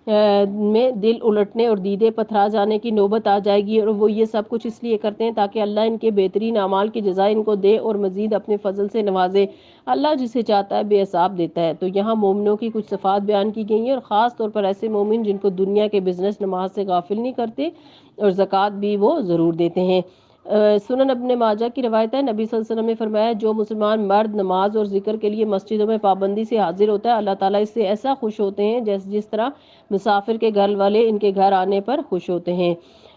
Speaker 1: میں دل الٹنے اور دیدے پتھرا جانے کی نوبت آ جائے گی، اور وہ یہ سب کچھ اس لیے کرتے ہیں تاکہ اللہ ان کے بہترین اعمال کی جزا ان کو دے اور مزید اپنے فضل سے نوازے۔ اللہ جسے چاہتا ہے بے حساب دیتا ہے۔ تو یہاں مومنوں کی کچھ صفات بیان کی گئی ہیں، اور خاص طور پر ایسے مومن جن کو دنیا کے بزنس نماز سے غافل نہیں کرتے اور زکوٰۃ بھی وہ ضرور دیتے ہیں۔ سنن ابن ماجہ کی روایت ہے، نبی صلی اللہ علیہ وسلم نے فرمایا جو مسلمان مرد نماز اور ذکر کے لیے مسجدوں میں پابندی سے حاضر ہوتا ہے، اللہ تعالیٰ اس سے ایسا خوش ہوتے ہیں جس طرح مسافر کے گھر والے ان کے گھر آنے پر خوش ہوتے ہیں۔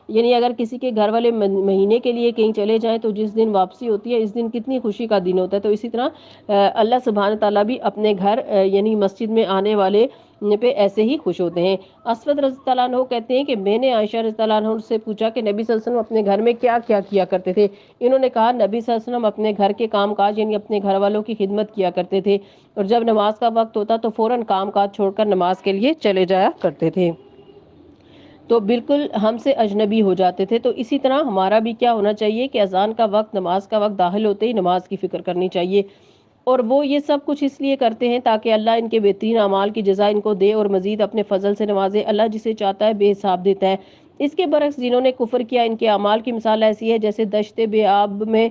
Speaker 1: یعنی اگر کسی کے گھر والے مہینے کے لیے کہیں چلے جائیں تو جس دن واپسی ہوتی ہے اس دن کتنی خوشی کا دن ہوتا ہے۔ تو اسی طرح اللہ سبحانہ تعالیٰ بھی اپنے گھر یعنی مسجد میں آنے والے پہ ایسے ہی خوش ہوتے ہیں۔ اسود رضی اللہ عنہ کہتے ہیں کہ میں نے عائشہ رضی اللہ عنہ سے پوچھا کہ نبی صلی اللہ علیہ وسلم اپنے گھر میں کیا کیا کیا کرتے تھے۔ انہوں نے کہا نبی صلی اللہ علیہ وسلم اپنے گھر کے کام کاج یعنی اپنے گھر والوں کی خدمت کیا کرتے تھے، اور جب نماز کا وقت ہوتا تو فوراً کام کاج چھوڑ کر نماز کے لیے چلے جایا کرتے تھے، تو بالکل ہم سے اجنبی ہو جاتے تھے۔ تو اسی طرح ہمارا بھی کیا ہونا چاہیے کہ اذان کا وقت، نماز کا وقت داخل ہوتے ہی نماز کی فکر کرنی چاہیے، اور وہ یہ سب کچھ اس لیے کرتے ہیں تاکہ اللہ ان کے بہترین اعمال کی جزا ان کو دے اور مزید اپنے فضل سے نوازے۔ اللہ جسے چاہتا ہے بے حساب دیتا ہے۔ اس کے برعکس جنہوں نے کفر کیا، ان کے اعمال کی مثال ایسی ہے جیسے دشت بے آب میں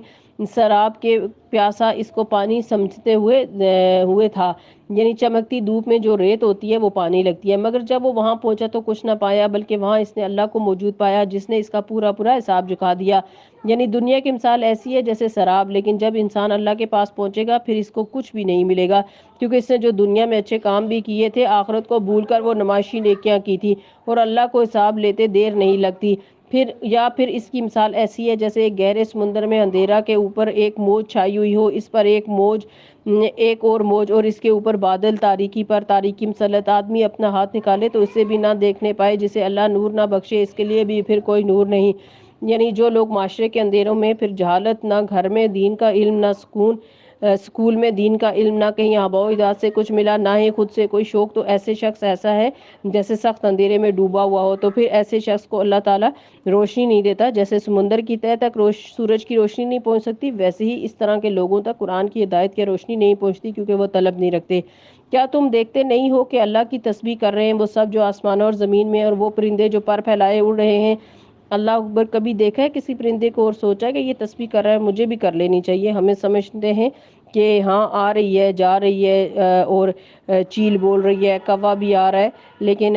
Speaker 1: سراب کے پیاسا اس کو پانی سمجھتے ہوئے تھا، یعنی چمکتی دھوپ میں جو ریت ہوتی ہے وہ پانی لگتی ہے، مگر جب وہ وہاں پہنچا تو کچھ نہ پایا بلکہ وہاں اس نے اللہ کو موجود پایا جس نے اس کا پورا حساب چکا دیا۔ یعنی دنیا کی مثال ایسی ہے جیسے سراب، لیکن جب انسان اللہ کے پاس پہنچے گا پھر اس کو کچھ بھی نہیں ملے گا، کیونکہ اس نے جو دنیا میں اچھے کام بھی کیے تھے آخرت کو بھول کر وہ نمائشی نیکیاں کی تھی، اور اللہ کو حساب لیتے دیر نہیں لگتی۔ پھر اس کی مثال ایسی ہے جیسے ایک گہرے سمندر میں اندھیرا کے اوپر ایک موج چھائی ہوئی ہو، اس پر ایک اور موج اور اس کے اوپر بادل، تاریکی پر تاریکی مسلط۔ آدمی اپنا ہاتھ نکالے تو اسے بھی نہ دیکھنے پائے، جسے اللہ نور نہ بخشے اس کے لیے بھی پھر کوئی نور نہیں۔ یعنی جو لوگ معاشرے کے اندھیروں میں پھر جہالت، نہ گھر میں دین کا علم، نہ اسکول میں دین کا علم، نہ کہیں آباء و اجداد سے کچھ ملا، نہ ہی خود سے کوئی شوق، تو ایسے شخص ایسا ہے جیسے سخت اندھیرے میں ڈوبا ہوا ہو۔ تو پھر ایسے شخص کو اللہ تعالیٰ روشنی نہیں دیتا، جیسے سمندر کی تہہ تک سورج کی روشنی نہیں پہنچ سکتی، ویسے ہی اس طرح کے لوگوں تک قرآن کی ہدایت کی روشنی نہیں پہنچتی کیونکہ وہ طلب نہیں رکھتے۔ کیا تم دیکھتے نہیں ہو کہ اللہ کی تسبیح کر رہے ہیں وہ سب جو آسمانوں اور زمین میں، اور وہ پرندے جو پر پھیلائے اڑ رہے ہیں؟ اللہ اکبر۔ کبھی دیکھا ہے کسی پرندے کو اور سوچا ہے کہ یہ تسبیح کر رہا ہے، مجھے بھی کر لینی چاہیے؟ ہمیں سمجھتے ہیں کہ ہاں آ رہی ہے، جا رہی ہے، اور چیل بول رہی ہے، کوا بھی آ رہا ہے، لیکن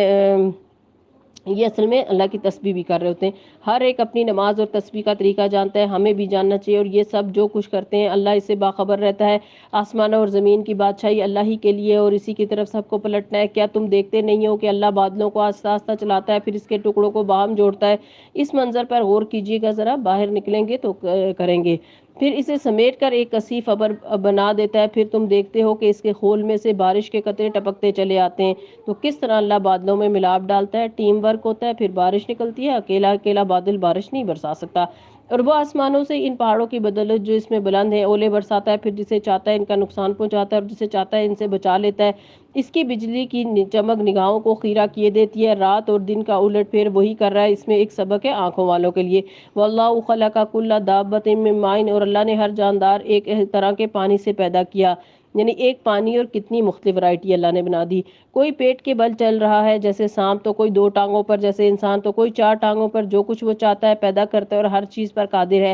Speaker 1: یہ اصل میں اللہ کی تسبیح بھی کر رہے ہوتے ہیں۔ ہر ایک اپنی نماز اور تسبیح کا طریقہ جانتا ہے، ہمیں بھی جاننا چاہیے، اور یہ سب جو کچھ کرتے ہیں اللہ اس سے باخبر رہتا ہے۔ آسمانوں اور زمین کی بادشاہی اللہ ہی کے لیے، اور اسی کی طرف سب کو پلٹنا ہے۔ کیا تم دیکھتے نہیں ہو کہ اللہ بادلوں کو آہستہ آہستہ چلاتا ہے پھر اس کے ٹکڑوں کو باہم جوڑتا ہے؟ اس منظر پر غور کیجیے گا ذرا، باہر نکلیں گے تو کریں گے، پھر اسے سمیٹ کر ایک کثیف ابر بنا دیتا ہے، پھر تم دیکھتے ہو کہ اس کے خول میں سے بارش کے قطرے ٹپکتے چلے آتے ہیں۔ تو کس طرح اللہ بادلوں میں ملاپ ڈالتا ہے، ٹیم ورک ہوتا ہے، پھر بارش نکلتی ہے۔ اکیلا بادل بارش نہیں برسا سکتا، اور وہ آسمانوں سے ان پہاڑوں کی بدولت جو اس میں بلند ہیں اولے برساتا ہے، پھر جسے چاہتا ہے ان کا نقصان پہنچاتا ہے اور جسے چاہتا ہے ان سے بچا لیتا ہے۔ اس کی بجلی کی چمک نگاہوں کو خیرہ کیے دیتی ہے، رات اور دن کا الٹ پھیر وہی کر رہا ہے۔ اس میں ایک سبق ہے آنکھوں والوں کے لیے۔ واللہ خلق کل دابۃ من ماء، اور اللہ نے ہر جاندار ایک طرح کے پانی سے پیدا کیا، یعنی ایک پانی اور کتنی مختلف ورائٹی اللہ نے بنا دی۔ کوئی پیٹ کے بل چل رہا ہے جیسے سانپ، تو کوئی 2 ٹانگوں پر جیسے انسان، تو کوئی 4 ٹانگوں پر، جو کچھ وہ چاہتا ہے پیدا کرتا ہے اور ہر چیز پر قادر ہے۔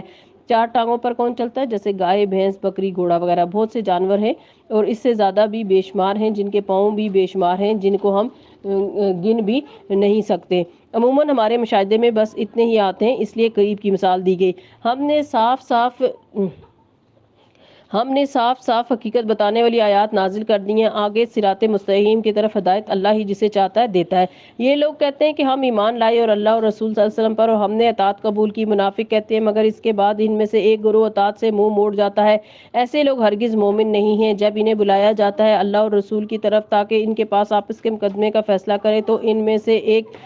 Speaker 1: 4 ٹانگوں پر کون چلتا ہے؟ جیسے گائے، بھینس، بکری، گھوڑا وغیرہ، بہت سے جانور ہیں، اور اس سے زیادہ بھی بے شمار ہیں جن کے پاؤں بھی بے شمار ہیں، جن کو ہم گن بھی نہیں سکتے۔ عموماً ہمارے مشاہدے میں بس اتنے ہی آتے ہیں، اس لیے قریب کی مثال دی گئی۔ ہم نے صاف ہم نے صاف صاف حقیقت بتانے والی آیات نازل کر دی ہیں، آگے صراط مستقیم کی طرف ہدایت اللہ ہی جسے چاہتا ہے دیتا ہے۔ یہ لوگ کہتے ہیں کہ ہم ایمان لائے اور اللہ اور رسول صلی اللہ علیہ وسلم پر، اور ہم نے اطاعت قبول کی۔ منافق کہتے ہیں مگر اس کے بعد ان میں سے ایک گروہ اطاعت سے منہ موڑ جاتا ہے، ایسے لوگ ہرگز مومن نہیں ہیں۔ جب انہیں بلایا جاتا ہے اللہ اور رسول کی طرف تاکہ ان کے پاس آپس کے مقدمے کا فیصلہ کرے تو ان میں سے ایک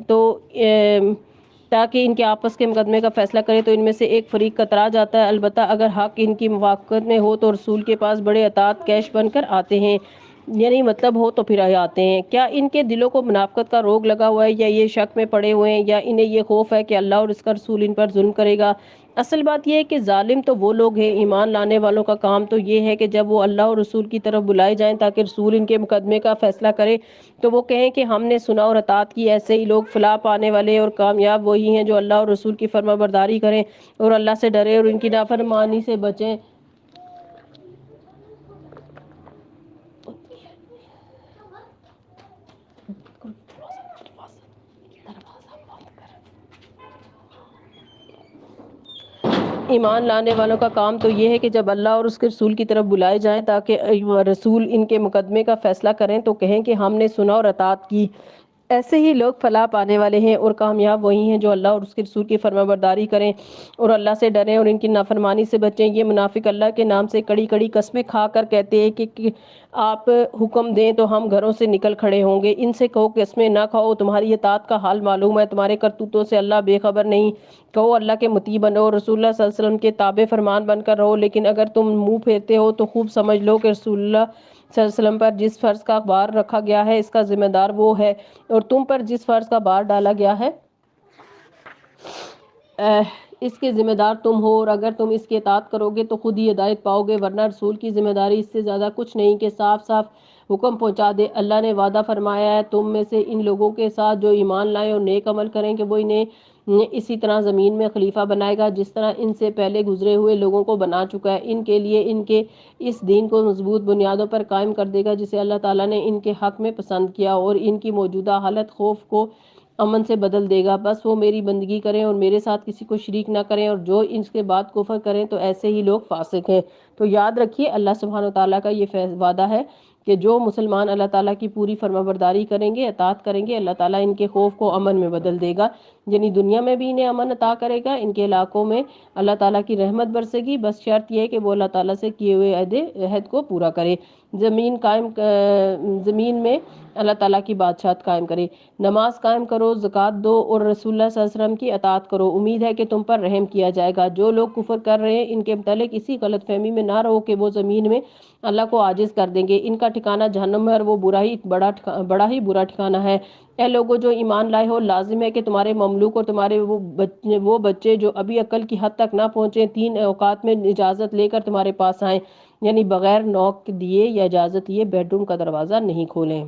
Speaker 1: تو تاکہ ان کے آپس کے مقدمے کا فیصلہ کرے تو ان میں سے ایک فریق کترا جاتا ہے، البتہ اگر حق ان کی موافقت میں ہو تو رسول کے پاس بڑے اطاعت کیش بن کر آتے ہیں، یعنی مطلب ہو تو پھر آتے ہیں۔ کیا ان کے دلوں کو منافقت کا روگ لگا ہوا ہے، یا یہ شک میں پڑے ہوئے ہیں، یا انہیں یہ خوف ہے کہ اللہ اور اس کا رسول ان پر ظلم کرے گا؟ اصل بات یہ ہے کہ ظالم تو وہ لوگ ہیں، ایمان لانے والوں کا کام تو یہ ہے کہ جب وہ اللہ اور رسول کی طرف بلائے جائیں تاکہ رسول ان کے مقدمے کا فیصلہ کرے تو وہ کہیں کہ ہم نے سنا اور اطاعت کی۔ ایسے ہی لوگ فلاح پانے والے اور کامیاب وہی ہیں جو اللہ اور رسول کی فرما برداری کریں اور اللہ سے ڈرے اور ان کی نافرمانی سے بچیں۔ ایمان لانے والوں کا کام تو یہ ہے کہ جب اللہ اور اس کے رسول کی طرف بلائے جائیں تاکہ رسول ان کے مقدمے کا فیصلہ کریں تو کہیں کہ ہم نے سنا اور اطاعت کی۔ ایسے ہی لوگ فلاح پانے والے ہیں اور کامیاب وہی ہیں جو اللہ اور اس کے رسول کی فرما برداری کریں اور اللہ سے ڈریں اور ان کی نافرمانی سے بچیں۔ یہ منافق اللہ کے نام سے کڑی کڑی قسمیں کھا کر کہتے ہیں کہ آپ حکم دیں تو ہم گھروں سے نکل کھڑے ہوں گے۔ ان سے کہو قسمیں نہ کھاؤ، تمہاری اطاعت کا حال معلوم ہے، تمہارے کرتوتوں سے اللہ بے خبر نہیں۔ کہو اللہ کے مطیع بنو، رسول اللہ صلی اللہ علیہ وسلم کے تابع فرمان بن کر رہو، لیکن اگر تم منہ پھیرتے ہو تو خوب سمجھ لو کہ رسول اللہ صلی اللہ علیہ وسلم پر جس فرض کا بار رکھا گیا ہے اس کا ذمہ دار وہ ہے، اور تم پر جس فرض کا بار ڈالا گیا ہے اس کے ذمہ دار تم ہو، اور اگر تم اس کی اطاعت کرو گے تو خود ہی ہدایت پاؤ گے، ورنہ رسول کی ذمہ داری اس سے زیادہ کچھ نہیں کہ صاف صاف حکم پہنچا دے۔ اللہ نے وعدہ فرمایا ہے تم میں سے ان لوگوں کے ساتھ جو ایمان لائیں اور نیک عمل کریں کہ وہ انہیں اسی طرح زمین میں خلیفہ بنائے گا جس طرح ان سے پہلے گزرے ہوئے لوگوں کو بنا چکا ہے۔ ان کے لیے ان کے اس دین کو مضبوط بنیادوں پر قائم کر دے گا جسے اللہ تعالیٰ نے ان کے حق میں پسند کیا، اور ان کی موجودہ حالت خوف کو امن سے بدل دے گا۔ بس وہ میری بندگی کریں اور میرے ساتھ کسی کو شریک نہ کریں، اور جو اس کے بعد کفر کریں تو ایسے ہی لوگ فاسق ہیں۔ تو یاد رکھیے اللہ سبحانہ وتعالیٰ کا یہ وعدہ ہے کہ جو مسلمان اللہ تعالیٰ کی پوری فرما برداری کریں گے، اطاعت کریں گے، اللہ تعالیٰ ان کے خوف کو امن میں بدل دے گا، یعنی دنیا میں بھی انہیں امن عطا کرے گا، ان کے علاقوں میں اللہ تعالیٰ کی رحمت برسے گی، بس شرط یہ ہے کہ وہ اللہ تعالیٰ سے کیے ہوئے عہد کو پورا کرے، زمین میں اللہ تعالیٰ کی بادشاہت قائم کرے، نماز قائم کرو، زکوٰۃ دو، اور رسول اللہ صلی اللہ علیہ وسلم کی اطاعت کرو، امید ہے کہ تم پر رحم کیا جائے گا۔ جو لوگ کفر کر رہے ہیں ان کے متعلق اسی غلط فہمی میں نہ رہو کہ وہ زمین میں اللہ کو عاجز کر دیں گے، ان کا ٹھکانہ جہنم ہے اور وہ بڑا ہی برا ٹھکانہ ہے۔ اے لوگوں جو ایمان لائے ہو، لازم ہے کہ تمہارے مملوک اور تمہارے وہ بچے جو ابھی عقل کی حد تک نہ پہنچے 3 اوقات میں اجازت لے کر تمہارے پاس آئیں، یعنی بغیر نوک دیے یا اجازت دیے بیڈ روم کا دروازہ نہیں کھولیں۔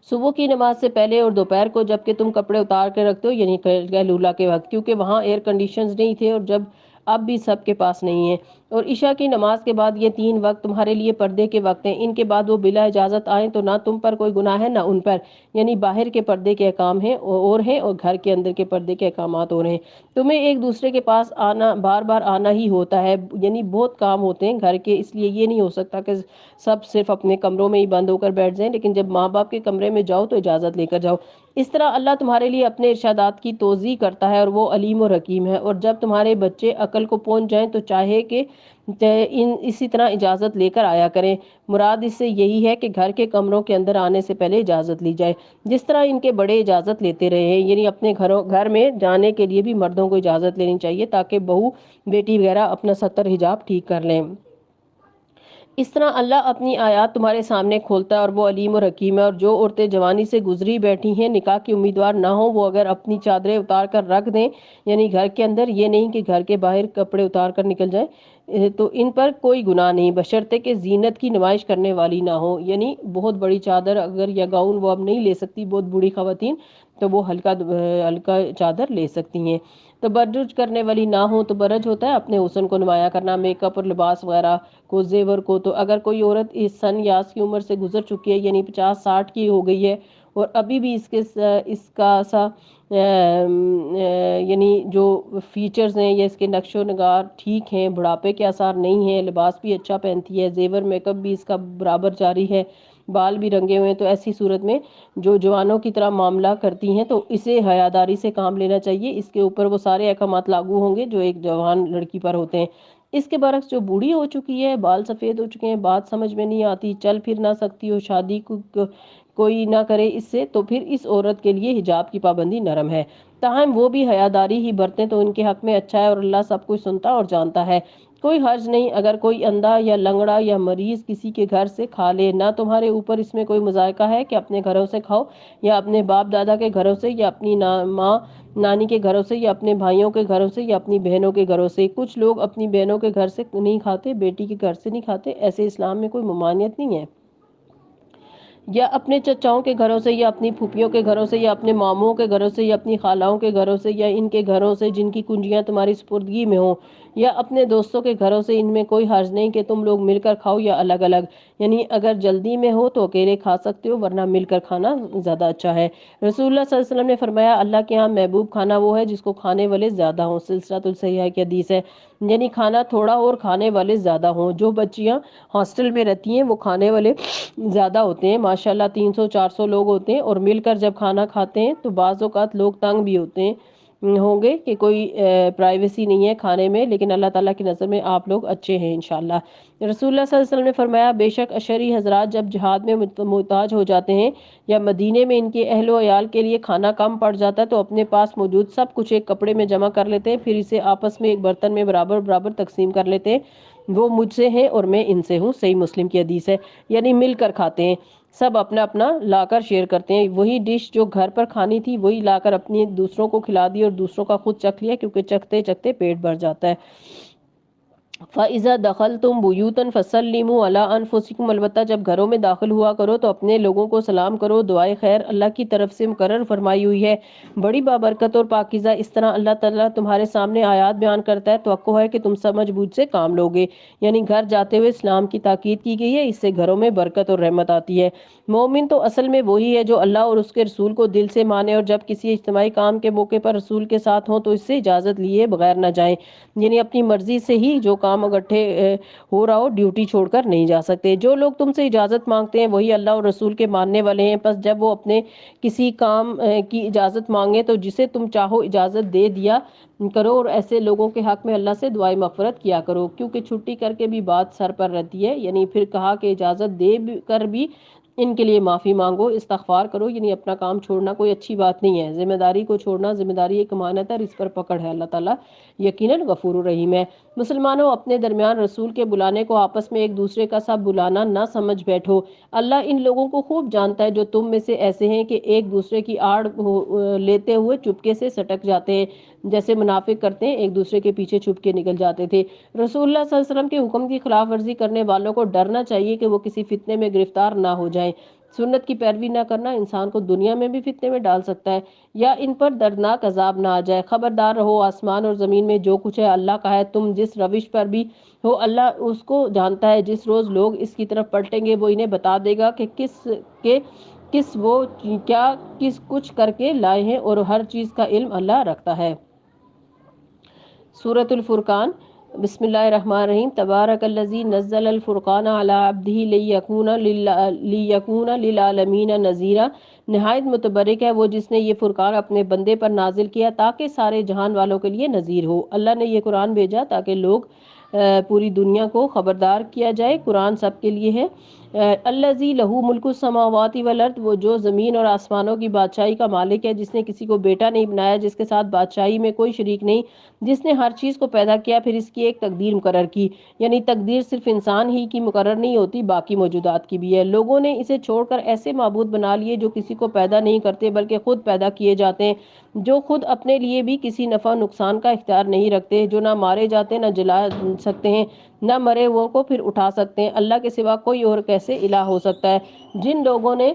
Speaker 1: صبح کی نماز سے پہلے اور دوپہر کو جب کہ تم کپڑے اتار کے رکھتے ہو، یعنی قیلولہ کے وقت، کیونکہ وہاں ایئر کنڈیشنز نہیں تھے اور جب اب بھی سب کے پاس نہیں ہے، اور عشاء کی نماز کے بعد یہ 3 وقت تمہارے لیے پردے کے وقت ہیں، ان کے بعد وہ بلا اجازت آئیں تو نہ تم پر کوئی گناہ ہے نہ ان پر، یعنی باہر کے پردے کے احکام ہیں اور گھر کے اندر کے پردے کے احکامات اور ہیں۔ تمہیں ایک دوسرے کے پاس بار بار آنا ہی ہوتا ہے، یعنی بہت کام ہوتے ہیں گھر کے، اس لیے یہ نہیں ہو سکتا کہ سب صرف اپنے کمروں میں ہی بند ہو کر بیٹھ جائیں، لیکن جب ماں باپ کے کمرے میں جاؤ تو اجازت لے کر جاؤ۔ اس طرح اللہ تمہارے لیے اپنے ارشادات کی توضیح کرتا ہے اور وہ علیم و حکیم ہے، اور جب تمہارے بچے عقل کو پہنچ جائیں تو چاہے کہ اسی طرح اجازت لے کر آیا کریں۔ مراد اس سے یہی ہے کہ گھر کے کمروں کے اندر آنے سے پہلے اجازت لی جائے، جس طرح ان کے بڑے اجازت لیتے رہے ہیں، یعنی اپنے گھر میں جانے کے لیے بھی مردوں کو اجازت لینی چاہیے تاکہ بہو بیٹی وغیرہ اپنا ستر حجاب ٹھیک کر لیں۔ اس طرح اللہ اپنی آیات تمہارے سامنے کھولتا ہے اور وہ علیم اور حکیم ہے۔ اور جو عورتیں جوانی سے گزری بیٹھی ہیں، نکاح کی امیدوار نہ ہوں، وہ اگر اپنی چادریں اتار کر رکھ دیں، یعنی گھر کے اندر، یہ نہیں کہ گھر کے باہر کپڑے اتار کر نکل جائیں، تو ان پر کوئی گناہ نہیں، بشرطے کہ زینت کی نمائش کرنے والی نہ ہو، یعنی بہت بڑی چادر اگر یا گاؤن وہ اب نہیں لے سکتی بہت بوڑھی خواتین، تو وہ ہلکا چادر لے سکتی ہیں۔ تبرج کرنے والی نہ ہو، تبرج ہوتا ہے اپنے حسن کو نمایاں کرنا، میک اپ اور لباس وغیرہ کو، زیور کو، تو اگر کوئی عورت اس سن یاس کی عمر سے گزر چکی ہے، یعنی 50-60 کی ہو گئی ہے اور ابھی بھی اس کا سا یعنی جو فیچرز ہیں یا اس کے نقش و نگار ٹھیک ہیں، بڑھاپے کے آثار نہیں ہیں، لباس بھی اچھا پہنتی ہے، زیور میک اپ بھی اس کا برابر جاری ہے، بال بھی رنگے ہوئے ہیں، تو ایسی صورت میں جو جوانوں کی طرح معاملہ کرتی ہیں تو اسے حیاداری سے کام لینا چاہیے، اس کے اوپر وہ سارے احکامات لاگو ہوں گے جو ایک جوان لڑکی پر ہوتے ہیں۔ اس کے برعکس جو بوڑھی ہو چکی ہے، بال سفید ہو چکے ہیں، بات سمجھ میں نہیں آتی، چل پھر نہ سکتی ہو، شادی کوئی نہ کرے اس سے، تو پھر اس عورت کے لیے حجاب کی پابندی نرم ہے، تاہم وہ بھی حیاداری ہی برتیں تو ان کے حق میں اچھا ہے، اور اللہ سب کچھ سنتا اور جانتا ہے۔ کوئی حرج نہیں اگر کوئی اندھا یا لنگڑا یا مریض کسی کے گھر سے کھا لے، نہ تمہارے اوپر اس میں کوئی مذائقہ ہے کہ اپنے گھروں سے کھاؤ یا اپنے باپ دادا کے گھروں سے یا اپنی ماں نانی کے گھروں سے یا اپنے بھائیوں کے گھروں سے یا اپنی بہنوں کے گھروں سے۔ کچھ لوگ اپنی بہنوں کے گھر سے نہیں کھاتے، بیٹی کے گھر سے نہیں کھاتے، ایسے اسلام میں کوئی ممانعت نہیں ہے، یا اپنے چچاؤں کے گھروں سے یا اپنی پھوپھیوں کے گھروں سے یا اپنے ماموں کے گھروں سے یا اپنی خالاؤں کے گھروں سے یا ان کے گھروں سے جن کی کنجیاں تمہاری سپردگی میں ہوں، یا اپنے دوستوں کے گھروں سے، ان میں کوئی حرج نہیں کہ تم لوگ مل کر کھاؤ یا الگ الگ، یعنی اگر جلدی میں ہو تو اکیلے کھا سکتے ہو ورنہ مل کر کھانا زیادہ اچھا ہے۔ رسول اللہ صلی اللہ علیہ وسلم نے فرمایا اللہ کے ہاں محبوب کھانا وہ ہے جس کو کھانے والے زیادہ ہوں، سلسلۃ الصحیحہ کی حدیث ہے، یعنی کھانا تھوڑا اور کھانے والے زیادہ ہوں۔ جو بچیاں ہاسٹل میں رہتی ہیں وہ کھانے والے زیادہ ہوتے ہیں، ماشاءاللہ 300 400 لوگ ہوتے ہیں، اور مل کر جب کھانا کھاتے ہیں تو بعض اوقات لوگ تنگ بھی ہوتے ہیں ہوں گے کہ کوئی پرائیویسی نہیں ہے کھانے میں، لیکن اللہ تعالیٰ کی نظر میں آپ لوگ اچھے ہیں انشاءاللہ۔ رسول اللہ صلی اللہ علیہ وسلم نے فرمایا بے شک اشعری حضرات جب جہاد میں محتاج ہو جاتے ہیں یا مدینے میں ان کے اہل و عیال کے لیے کھانا کم پڑ جاتا ہے تو اپنے پاس موجود سب کچھ ایک کپڑے میں جمع کر لیتے ہیں، پھر اسے آپس میں ایک برتن میں برابر برابر تقسیم کر لیتے ہیں، وہ مجھ سے ہیں اور میں ان سے ہوں، صحیح مسلم کی حدیث ہے، یعنی مل کر کھاتے ہیں، سب اپنا اپنا لا کر شیئر کرتے ہیں، وہی ڈش جو گھر پر کھانی تھی وہی لا کر اپنی دوسروں کو کھلا دی اور دوسروں کا خود چکھ لیا، کیونکہ چکھتے چکھتے پیٹ بھر جاتا ہے۔ فَإِذَا دَخَلْتُمْ بُيُوتًا فَسَلِّمُوا عَلَىٰ أَنفُسِكُمْ، البتہ جب گھروں میں داخل ہوا کرو تو اپنے لوگوں کو سلام کرو، دعائے خیر اللہ کی طرف سے مقرر فرمائی ہوئی ہے، بڑی بابرکت اور پاکیزہ۔ اس طرح اللہ تعالیٰ تمہارے سامنے آیات بیان کرتا ہے، توقع ہے کہ تم سمجھ بوجھ سے کام لوگے، یعنی گھر جاتے ہوئے اسلام کی تاکید کی گئی ہے، اس سے گھروں میں برکت اور رحمت آتی ہے۔ مومن تو اصل میں وہی ہے جو اللہ اور اس کے رسول کو دل سے مانے، اور جب کسی اجتماعی کام کے موقع پر رسول کے ساتھ ہوں تو اس سے اجازت لیے بغیر نہ جائیں، یعنی اپنی مرضی سے ہی جو کام اگٹھے ہو رہا ہو ڈیوٹی چھوڑ کر نہیں جا سکتے۔ جو لوگ تم سے اجازت مانگتے ہیں وہی اللہ اور رسول کے ماننے والے ہیں، پس جب وہ اپنے کسی کام کی اجازت مانگے تو جسے تم چاہو اجازت دے دیا کرو، اور ایسے لوگوں کے حق میں اللہ سے دعائیں مغفرت کیا کرو، کیونکہ چھٹی کر کے بھی بات سر پر رہتی ہے، یعنی پھر کہا کہ اجازت دے کر بھی ان کے لیے معافی مانگو، استغفار کرو، یعنی اپنا کام چھوڑنا کوئی اچھی بات نہیں ہے، ذمہ داری کو چھوڑنا ذمہ داری ایک امانت ہے اور اس پر پکڑ ہے، اللہ تعالیٰ یقیناً غفور الرحیم ہے۔ مسلمانوں اپنے درمیان رسول کے بلانے کو آپس میں ایک دوسرے کا سب بلانا نہ سمجھ بیٹھو، اللہ ان لوگوں کو خوب جانتا ہے جو تم میں سے ایسے ہیں کہ ایک دوسرے کی آڑ لیتے ہوئے چپکے سے سٹک جاتے ہیں، جیسے منافق کرتے ہیں، ایک دوسرے کے پیچھے چھپ کے نکل جاتے تھے۔ رسول اللہ صلی اللہ علیہ وسلم کے حکم کی خلاف ورزی کرنے والوں کو ڈرنا چاہیے کہ وہ کسی فتنے میں گرفتار نہ ہو جائیں۔ سنت کی پیروی نہ کرنا انسان کو دنیا میں بھی فتنے میں ڈال سکتا ہے یا ان پر دردناک عذاب نہ آ جائے۔ خبردار رہو، آسمان اور زمین میں جو کچھ ہے اللہ کا ہے، تم جس روش پر بھی ہو اللہ اس کو جانتا ہے، جس روز لوگ اس کی طرف پلٹیں گے وہ انہیں بتا دے گا کہ کس وہ کیا کس کچھ کر کے لائے ہیں، اور ہر چیز کا علم اللہ رکھتا ہے۔ سورۃ الفرقان، بسم اللہ الرحمن الرحیم، تبارک الذی نزل الفرقان علی عبدہ لیکون للعالمین نذیرا، نہایت متبرک ہے وہ جس نے یہ فرقان اپنے بندے پر نازل کیا تاکہ سارے جہان والوں کے لیے نذیر ہو۔ اللہ نے یہ قرآن بھیجا تاکہ لوگ پوری دنیا کو خبردار کیا جائے، قرآن سب کے لیے ہے۔ الذی لہ ملک السماوات والارض، وہ جو زمین اور آسمانوں کی بادشاہی کا مالک ہے، جس نے کسی کو بیٹا نہیں بنایا، جس کے ساتھ بادشاہی میں کوئی شریک نہیں، جس نے ہر چیز کو پیدا کیا پھر اس کی ایک تقدیر مقرر کی، یعنی تقدیر صرف انسان ہی کی مقرر نہیں ہوتی باقی موجودات کی بھی ہے۔ لوگوں نے اسے چھوڑ کر ایسے معبود بنا لیے جو کسی کو پیدا نہیں کرتے بلکہ خود پیدا کیے جاتے ہیں، جو خود اپنے لیے بھی کسی نفع نقصان کا اختیار نہیں رکھتے، جو نہ مارے جاتے نہ جلا سکتے ہیں نہ مرے ہوئوں کو پھر اٹھا سکتے ہیں۔ اللہ کے سوا کوئی اور کیسے الہ ہو سکتا ہے؟ جن لوگوں نے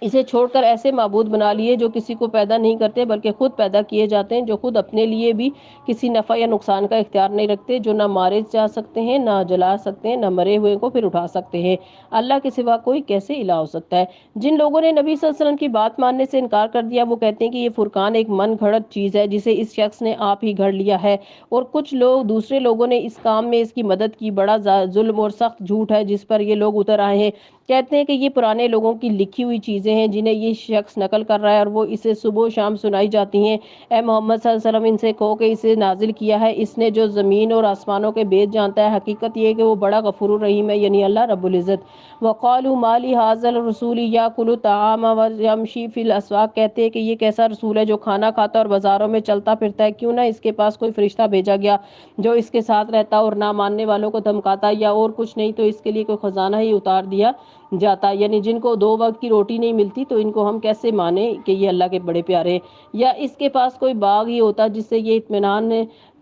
Speaker 1: اسے چھوڑ کر ایسے معبود بنا لیے جو کسی کو پیدا نہیں کرتے بلکہ خود پیدا کیے جاتے ہیں، جو خود اپنے لیے بھی کسی نفع یا نقصان کا اختیار نہیں رکھتے، جو نہ مارے جا سکتے ہیں، نہ جلا سکتے ہیں، نہ مرے ہوئے کو پھر اٹھا سکتے ہیں۔ اللہ کے سوا کوئی کیسے الہ ہو سکتا ہے؟ جن لوگوں نے نبی صلی اللہ علیہ وسلم کی بات ماننے سے انکار کر دیا وہ کہتے ہیں کہ یہ فرقان ایک من گھڑت چیز ہے جسے اس شخص نے آپ ہی گھڑ لیا ہے، اور کچھ لوگ دوسرے لوگوں نے اس کام میں اس کی مدد کی۔ بڑا ظلم اور سخت جھوٹ ہے جس پر یہ لوگ اتر آئے ہیں۔ کہتے ہیں کہ یہ پرانے لوگوں کی لکھی ہوئی چیزیں ہیں جنہیں یہ شخص نقل کر رہا ہے اور وہ اسے صبح و شام سنائی جاتی ہیں۔ اے محمد صلی اللہ علیہ وسلم ان سے کہو کہ اسے نازل کیا ہے اس نے جو زمین اور آسمانوں کے بید جانتا ہے، حقیقت یہ ہے کہ وہ بڑا غفور الرحیم ہے، یعنی اللہ رب العزت۔ وَقَالُوا مَا لِهَٰذَا الرَّسُولِ يَأْكُلُ الطَّعَامَ وَيَمْشِي فِي الْأَسْوَاقِ، کہتے ہیں کہ یہ کیسا رسول ہے جو کھانا کھاتا اور بازاروں میں چلتا پھرتا ہے، کیوں نہ اس کے پاس کوئی فرشتہ بھیجا گیا جو اس کے ساتھ رہتا اور نہ ماننے والوں کو دھمکاتا، یا اور کچھ نہیں تو اس کے لیے کوئی خزانہ ہی اتار دیا جاتا۔ یعنی جن کو 2 وقت کی روٹی نہیں ملتی تو ان کو ہم کیسے مانیں کہ یہ اللہ کے بڑے پیارے ہیں؟ یا اس کے پاس کوئی باغ ہی ہوتا جس سے یہ اطمینان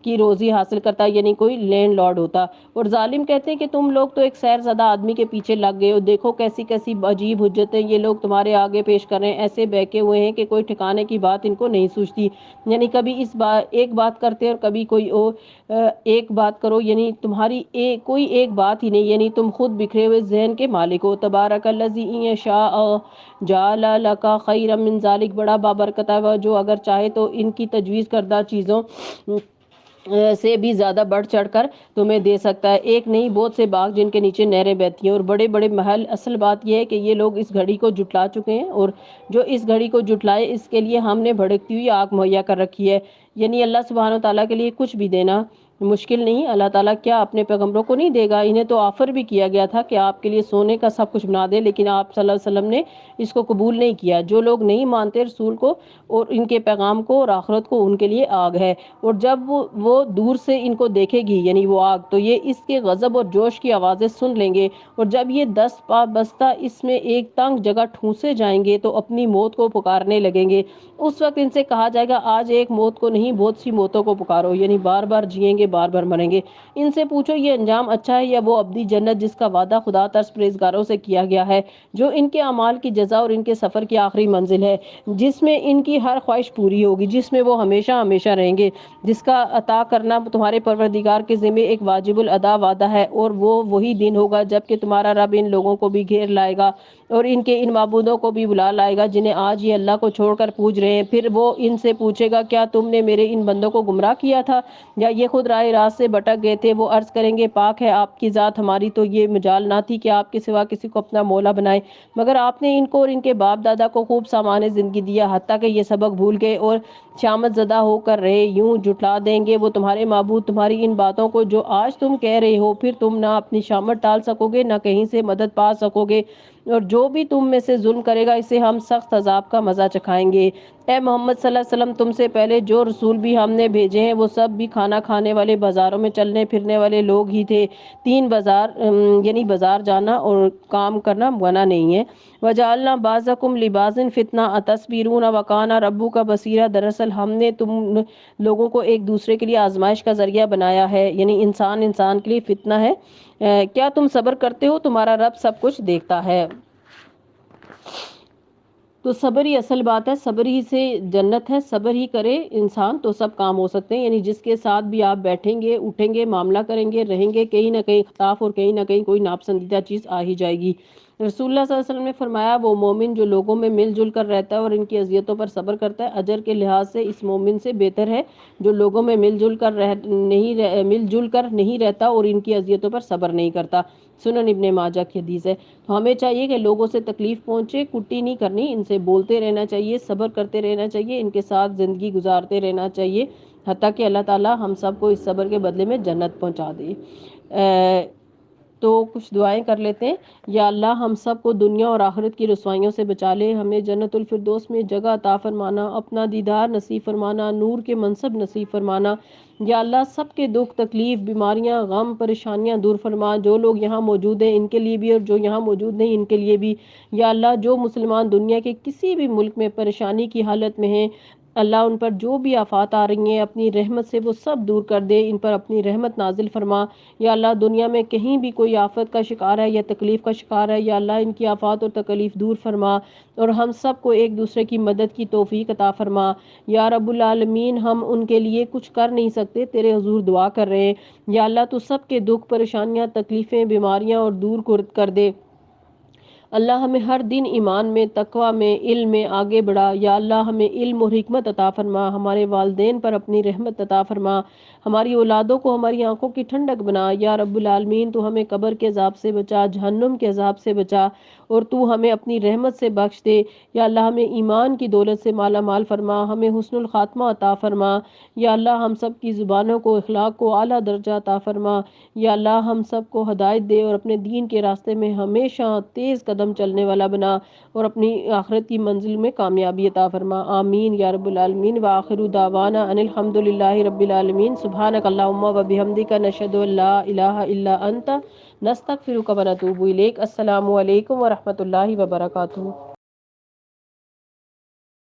Speaker 1: کی روزی حاصل کرتا، یعنی کوئی لینڈ لارڈ ہوتا۔ اور ظالم کہتے ہیں کہ تم لوگ تو ایک سیر زدہ آدمی کے پیچھے لگ گئے ہو، دیکھو کیسی کیسی عجیب حجتیں یہ لوگ تمہارے آگے پیش کر رہے ہیں، ایسے بہکے ہوئے ہیں کہ کوئی ٹھکانے کی بات ان کو نہیں سوچتی۔ یعنی کبھی ایک بات کرتے اور کبھی کوئی ایک بات کرو، یعنی تمہاری کوئی ایک بات ہی نہیں، یعنی تم خود بکھرے ہوئے ذہن کے مالک ہو۔ تبارک الذی ان یشاء جعل لک خیرا من ذلک، بڑا بابرکت ہے وہ جو اگر چاہے تو ان کی تجویز کردہ چیزوں سے بھی زیادہ بڑھ چڑھ کر تمہیں دے سکتا ہے، ایک نہیں بہت سے باغ جن کے نیچے نہریں بہتی ہیں اور بڑے بڑے محل۔ اصل بات یہ ہے کہ یہ لوگ اس گھڑی کو جھٹلا چکے ہیں، اور جو اس گھڑی کو جھٹلائے اس کے لیے ہم نے بھڑکتی ہوئی آگ مہیا کر رکھی ہے۔ یعنی اللہ سبحانہ وتعالیٰ کے لیے کچھ بھی دینا مشکل نہیں۔ اللہ تعالیٰ کیا اپنے پیغمبروں کو نہیں دے گا؟ انہیں تو آفر بھی کیا گیا تھا کہ آپ کے لیے سونے کا سب کچھ بنا دے، لیکن آپ صلی اللہ علیہ وسلم نے اس کو قبول نہیں کیا۔ جو لوگ نہیں مانتے رسول کو اور ان کے پیغام کو اور آخرت کو، ان کے لیے آگ ہے، اور جب وہ دور سے ان کو دیکھے گی یعنی وہ آگ، تو یہ اس کے غضب اور جوش کی آوازیں سن لیں گے، اور جب یہ دست پا بستہ اس میں ایک تنگ جگہ ٹھونسے جائیں گے تو اپنی موت کو پکارنے لگیں گے۔ اس وقت ان سے کہا جائے گا آج ایک موت کو نہیں بہت سی موتوں کو پکارو، یعنی بار بار جئیں گے بار بار مریں گے۔ ان سے پوچھو یہ انجام اچھا ہے یا وہ ابدی جنت جس کا وعدہ خدا طرز پرہیزگاروں سے کیا گیا ہے، جو ان کے اعمال کی جزا اور ان کے سفر کی آخری منزل ہے، جس میں ان کی ہر خواہش پوری ہوگی، جس میں وہ ہمیشہ ہمیشہ رہیں گے، جس کا عطا کرنا تمہارے پروردگار کے ذمہ ایک واجب الادا وعدہ ہے، اور وہ وہی دن ہوگا جب کہ تمہارا رب ان لوگوں کو بھی گھیر لائے گا اور ان کے ان معبودوں کو بھی بلا لائے گا جنہیں آج یہ اللہ کو چھوڑ کر پوج رہے ہیں۔ پھر وہ ان سے پوچھے گا کیا تم نے میرے ان بندوں کو گمراہ کیا تھا یا یہ خود راہ راست سے بھٹک گئے تھے؟ وہ عرض کریں گے پاک ہے آپ کی ذات، ہماری تو یہ مجال نہ تھی کہ آپ کے سوا کسی کو اپنا مولا بنائے، مگر آپ نے ان کو اور ان کے باپ دادا کو خوب سامان زندگی دیا، حتیٰ کہ یہ سبق بھول گئے اور شامت زدہ ہو کر رہے۔ یوں جھٹلا دیں گے وہ تمہارے معبود تمہاری ان باتوں کو جو آج تم کہہ رہے ہو، پھر تم نہ اپنی شامت ٹال سکو گے نہ کہیں سے مدد پا سکو گے، اور جو بھی تم میں سے ظلم کرے گا اسے ہم سخت عذاب کا مزہ چکھائیں گے۔ اے محمد صلی اللہ علیہ وسلم تم سے پہلے جو رسول بھی ہم نے بھیجے ہیں وہ سب بھی کھانا کھانے والے، بازاروں میں چلنے پھرنے والے لوگ ہی تھے۔ 3 بازار یعنی بازار جانا اور کام کرنا منع نہیں ہے۔ وَجَعَلْنَا بَعْضَكُمْ لِبَعْضٍ فِتْنَةً أَتَصْبِرُونَ وَكَانَ رَبُّكَ بَصِيرًا، دراصل ہم نے تم لوگوں کو ایک دوسرے کے لیے آزمائش کا ذریعہ بنایا ہے، یعنی انسان انسان کے لیے فتنہ ہے۔ کیا تم صبر کرتے ہو؟ تمہارا رب سب کچھ دیکھتا ہے۔ تو صبر ہی اصل بات ہے، صبر ہی سے جنت ہے، صبر ہی کرے انسان تو سب کام ہو سکتے ہیں۔ یعنی جس کے ساتھ بھی آپ بیٹھیں گے اٹھیں گے معاملہ کریں گے رہیں گے، کہیں نہ کہیں اختلاف اور کہیں نہ کہیں کوئی ناپسندیدہ چیز آ ہی جائے گی۔ رسول اللہ صلی اللہ علیہ وسلم نے فرمایا وہ مومن جو لوگوں میں مل جل کر رہتا ہے اور ان کی اذیتوں پر صبر کرتا ہے، اجر کے لحاظ سے اس مومن سے بہتر ہے جو لوگوں میں مل جل کر نہیں رہتا اور ان کی اذیتوں پر صبر نہیں کرتا۔ سنن ابن ماجہ کی حدیث ہے۔ تو ہمیں چاہیے کہ لوگوں سے تکلیف پہنچے کٹی نہیں کرنی، ان سے بولتے رہنا چاہیے، صبر کرتے رہنا چاہیے، ان کے ساتھ زندگی گزارتے رہنا چاہیے، حتیٰ کہ اللہ تعالی ہم سب کو اس صبر کے بدلے میں جنت پہنچا دے۔ تو کچھ دعائیں کر لیتے ہیں۔ یا اللہ ہم سب کو دنیا اور آخرت کی رسوائیوں سے بچا لے، ہمیں جنت الفردوس میں جگہ عطا فرمانا، اپنا دیدار نصیب فرمانا، نور کے منصب نصیب فرمانا۔ یا اللہ سب کے دکھ تکلیف بیماریاں غم پریشانیاں دور فرما، جو لوگ یہاں موجود ہیں ان کے لیے بھی اور جو یہاں موجود نہیں ان کے لیے بھی۔ یا اللہ جو مسلمان دنیا کے کسی بھی ملک میں پریشانی کی حالت میں ہیں اللہ ان پر جو بھی آفات آ رہی ہیں اپنی رحمت سے وہ سب دور کر دے، ان پر اپنی رحمت نازل فرما۔ یا اللہ دنیا میں کہیں بھی کوئی آفت کا شکار ہے یا تکلیف کا شکار ہے، یا اللہ ان کی آفات اور تکلیف دور فرما، اور ہم سب کو ایک دوسرے کی مدد کی توفیق عطا فرما۔ یا رب العالمین، ہم ان کے لیے کچھ کر نہیں سکتے، تیرے حضور دعا کر رہے ہیں، یا اللہ تو سب کے دکھ پریشانیاں تکلیفیں بیماریاں اور دور کر دے۔ اللہ ہمیں ہر دن ایمان میں، تقوی میں، علم میں آگے بڑھا۔ یا اللہ ہمیں علم اور حکمت عطا فرما، ہمارے والدین پر اپنی رحمت عطا فرما، ہماری اولادوں کو ہماری آنکھوں کی ٹھنڈک بنا۔ یا رب العالمین، تو ہمیں قبر کے عذاب سے بچا، جہنم کے عذاب سے بچا، اور تو ہمیں اپنی رحمت سے بخش دے۔ یا اللہ ہمیں ایمان کی دولت سے مالا مال فرما، ہمیں حسن الخاتمہ عطا فرما۔ یا اللہ ہم سب کی زبانوں کو، اخلاق کو اعلیٰ درجہ عطا فرما۔ یا اللہ ہم سب کو ہدایت دے اور اپنے دین کے راستے میں ہمیشہ تیز قدم چلنے والا بنا، اور اپنی آخرت کی منزل میں کامیابی عطا فرما۔ آمین یا رب العالمین۔ وآخر دعوانا ان الحمد للہ رب العالمین۔ سبحانک اللہم و بحمدک، نشہد ان لا الہ الا انت، نستغفرک و نتوب الیک۔ السلام علیکم ورحمۃ اللہ وبرکاتہ۔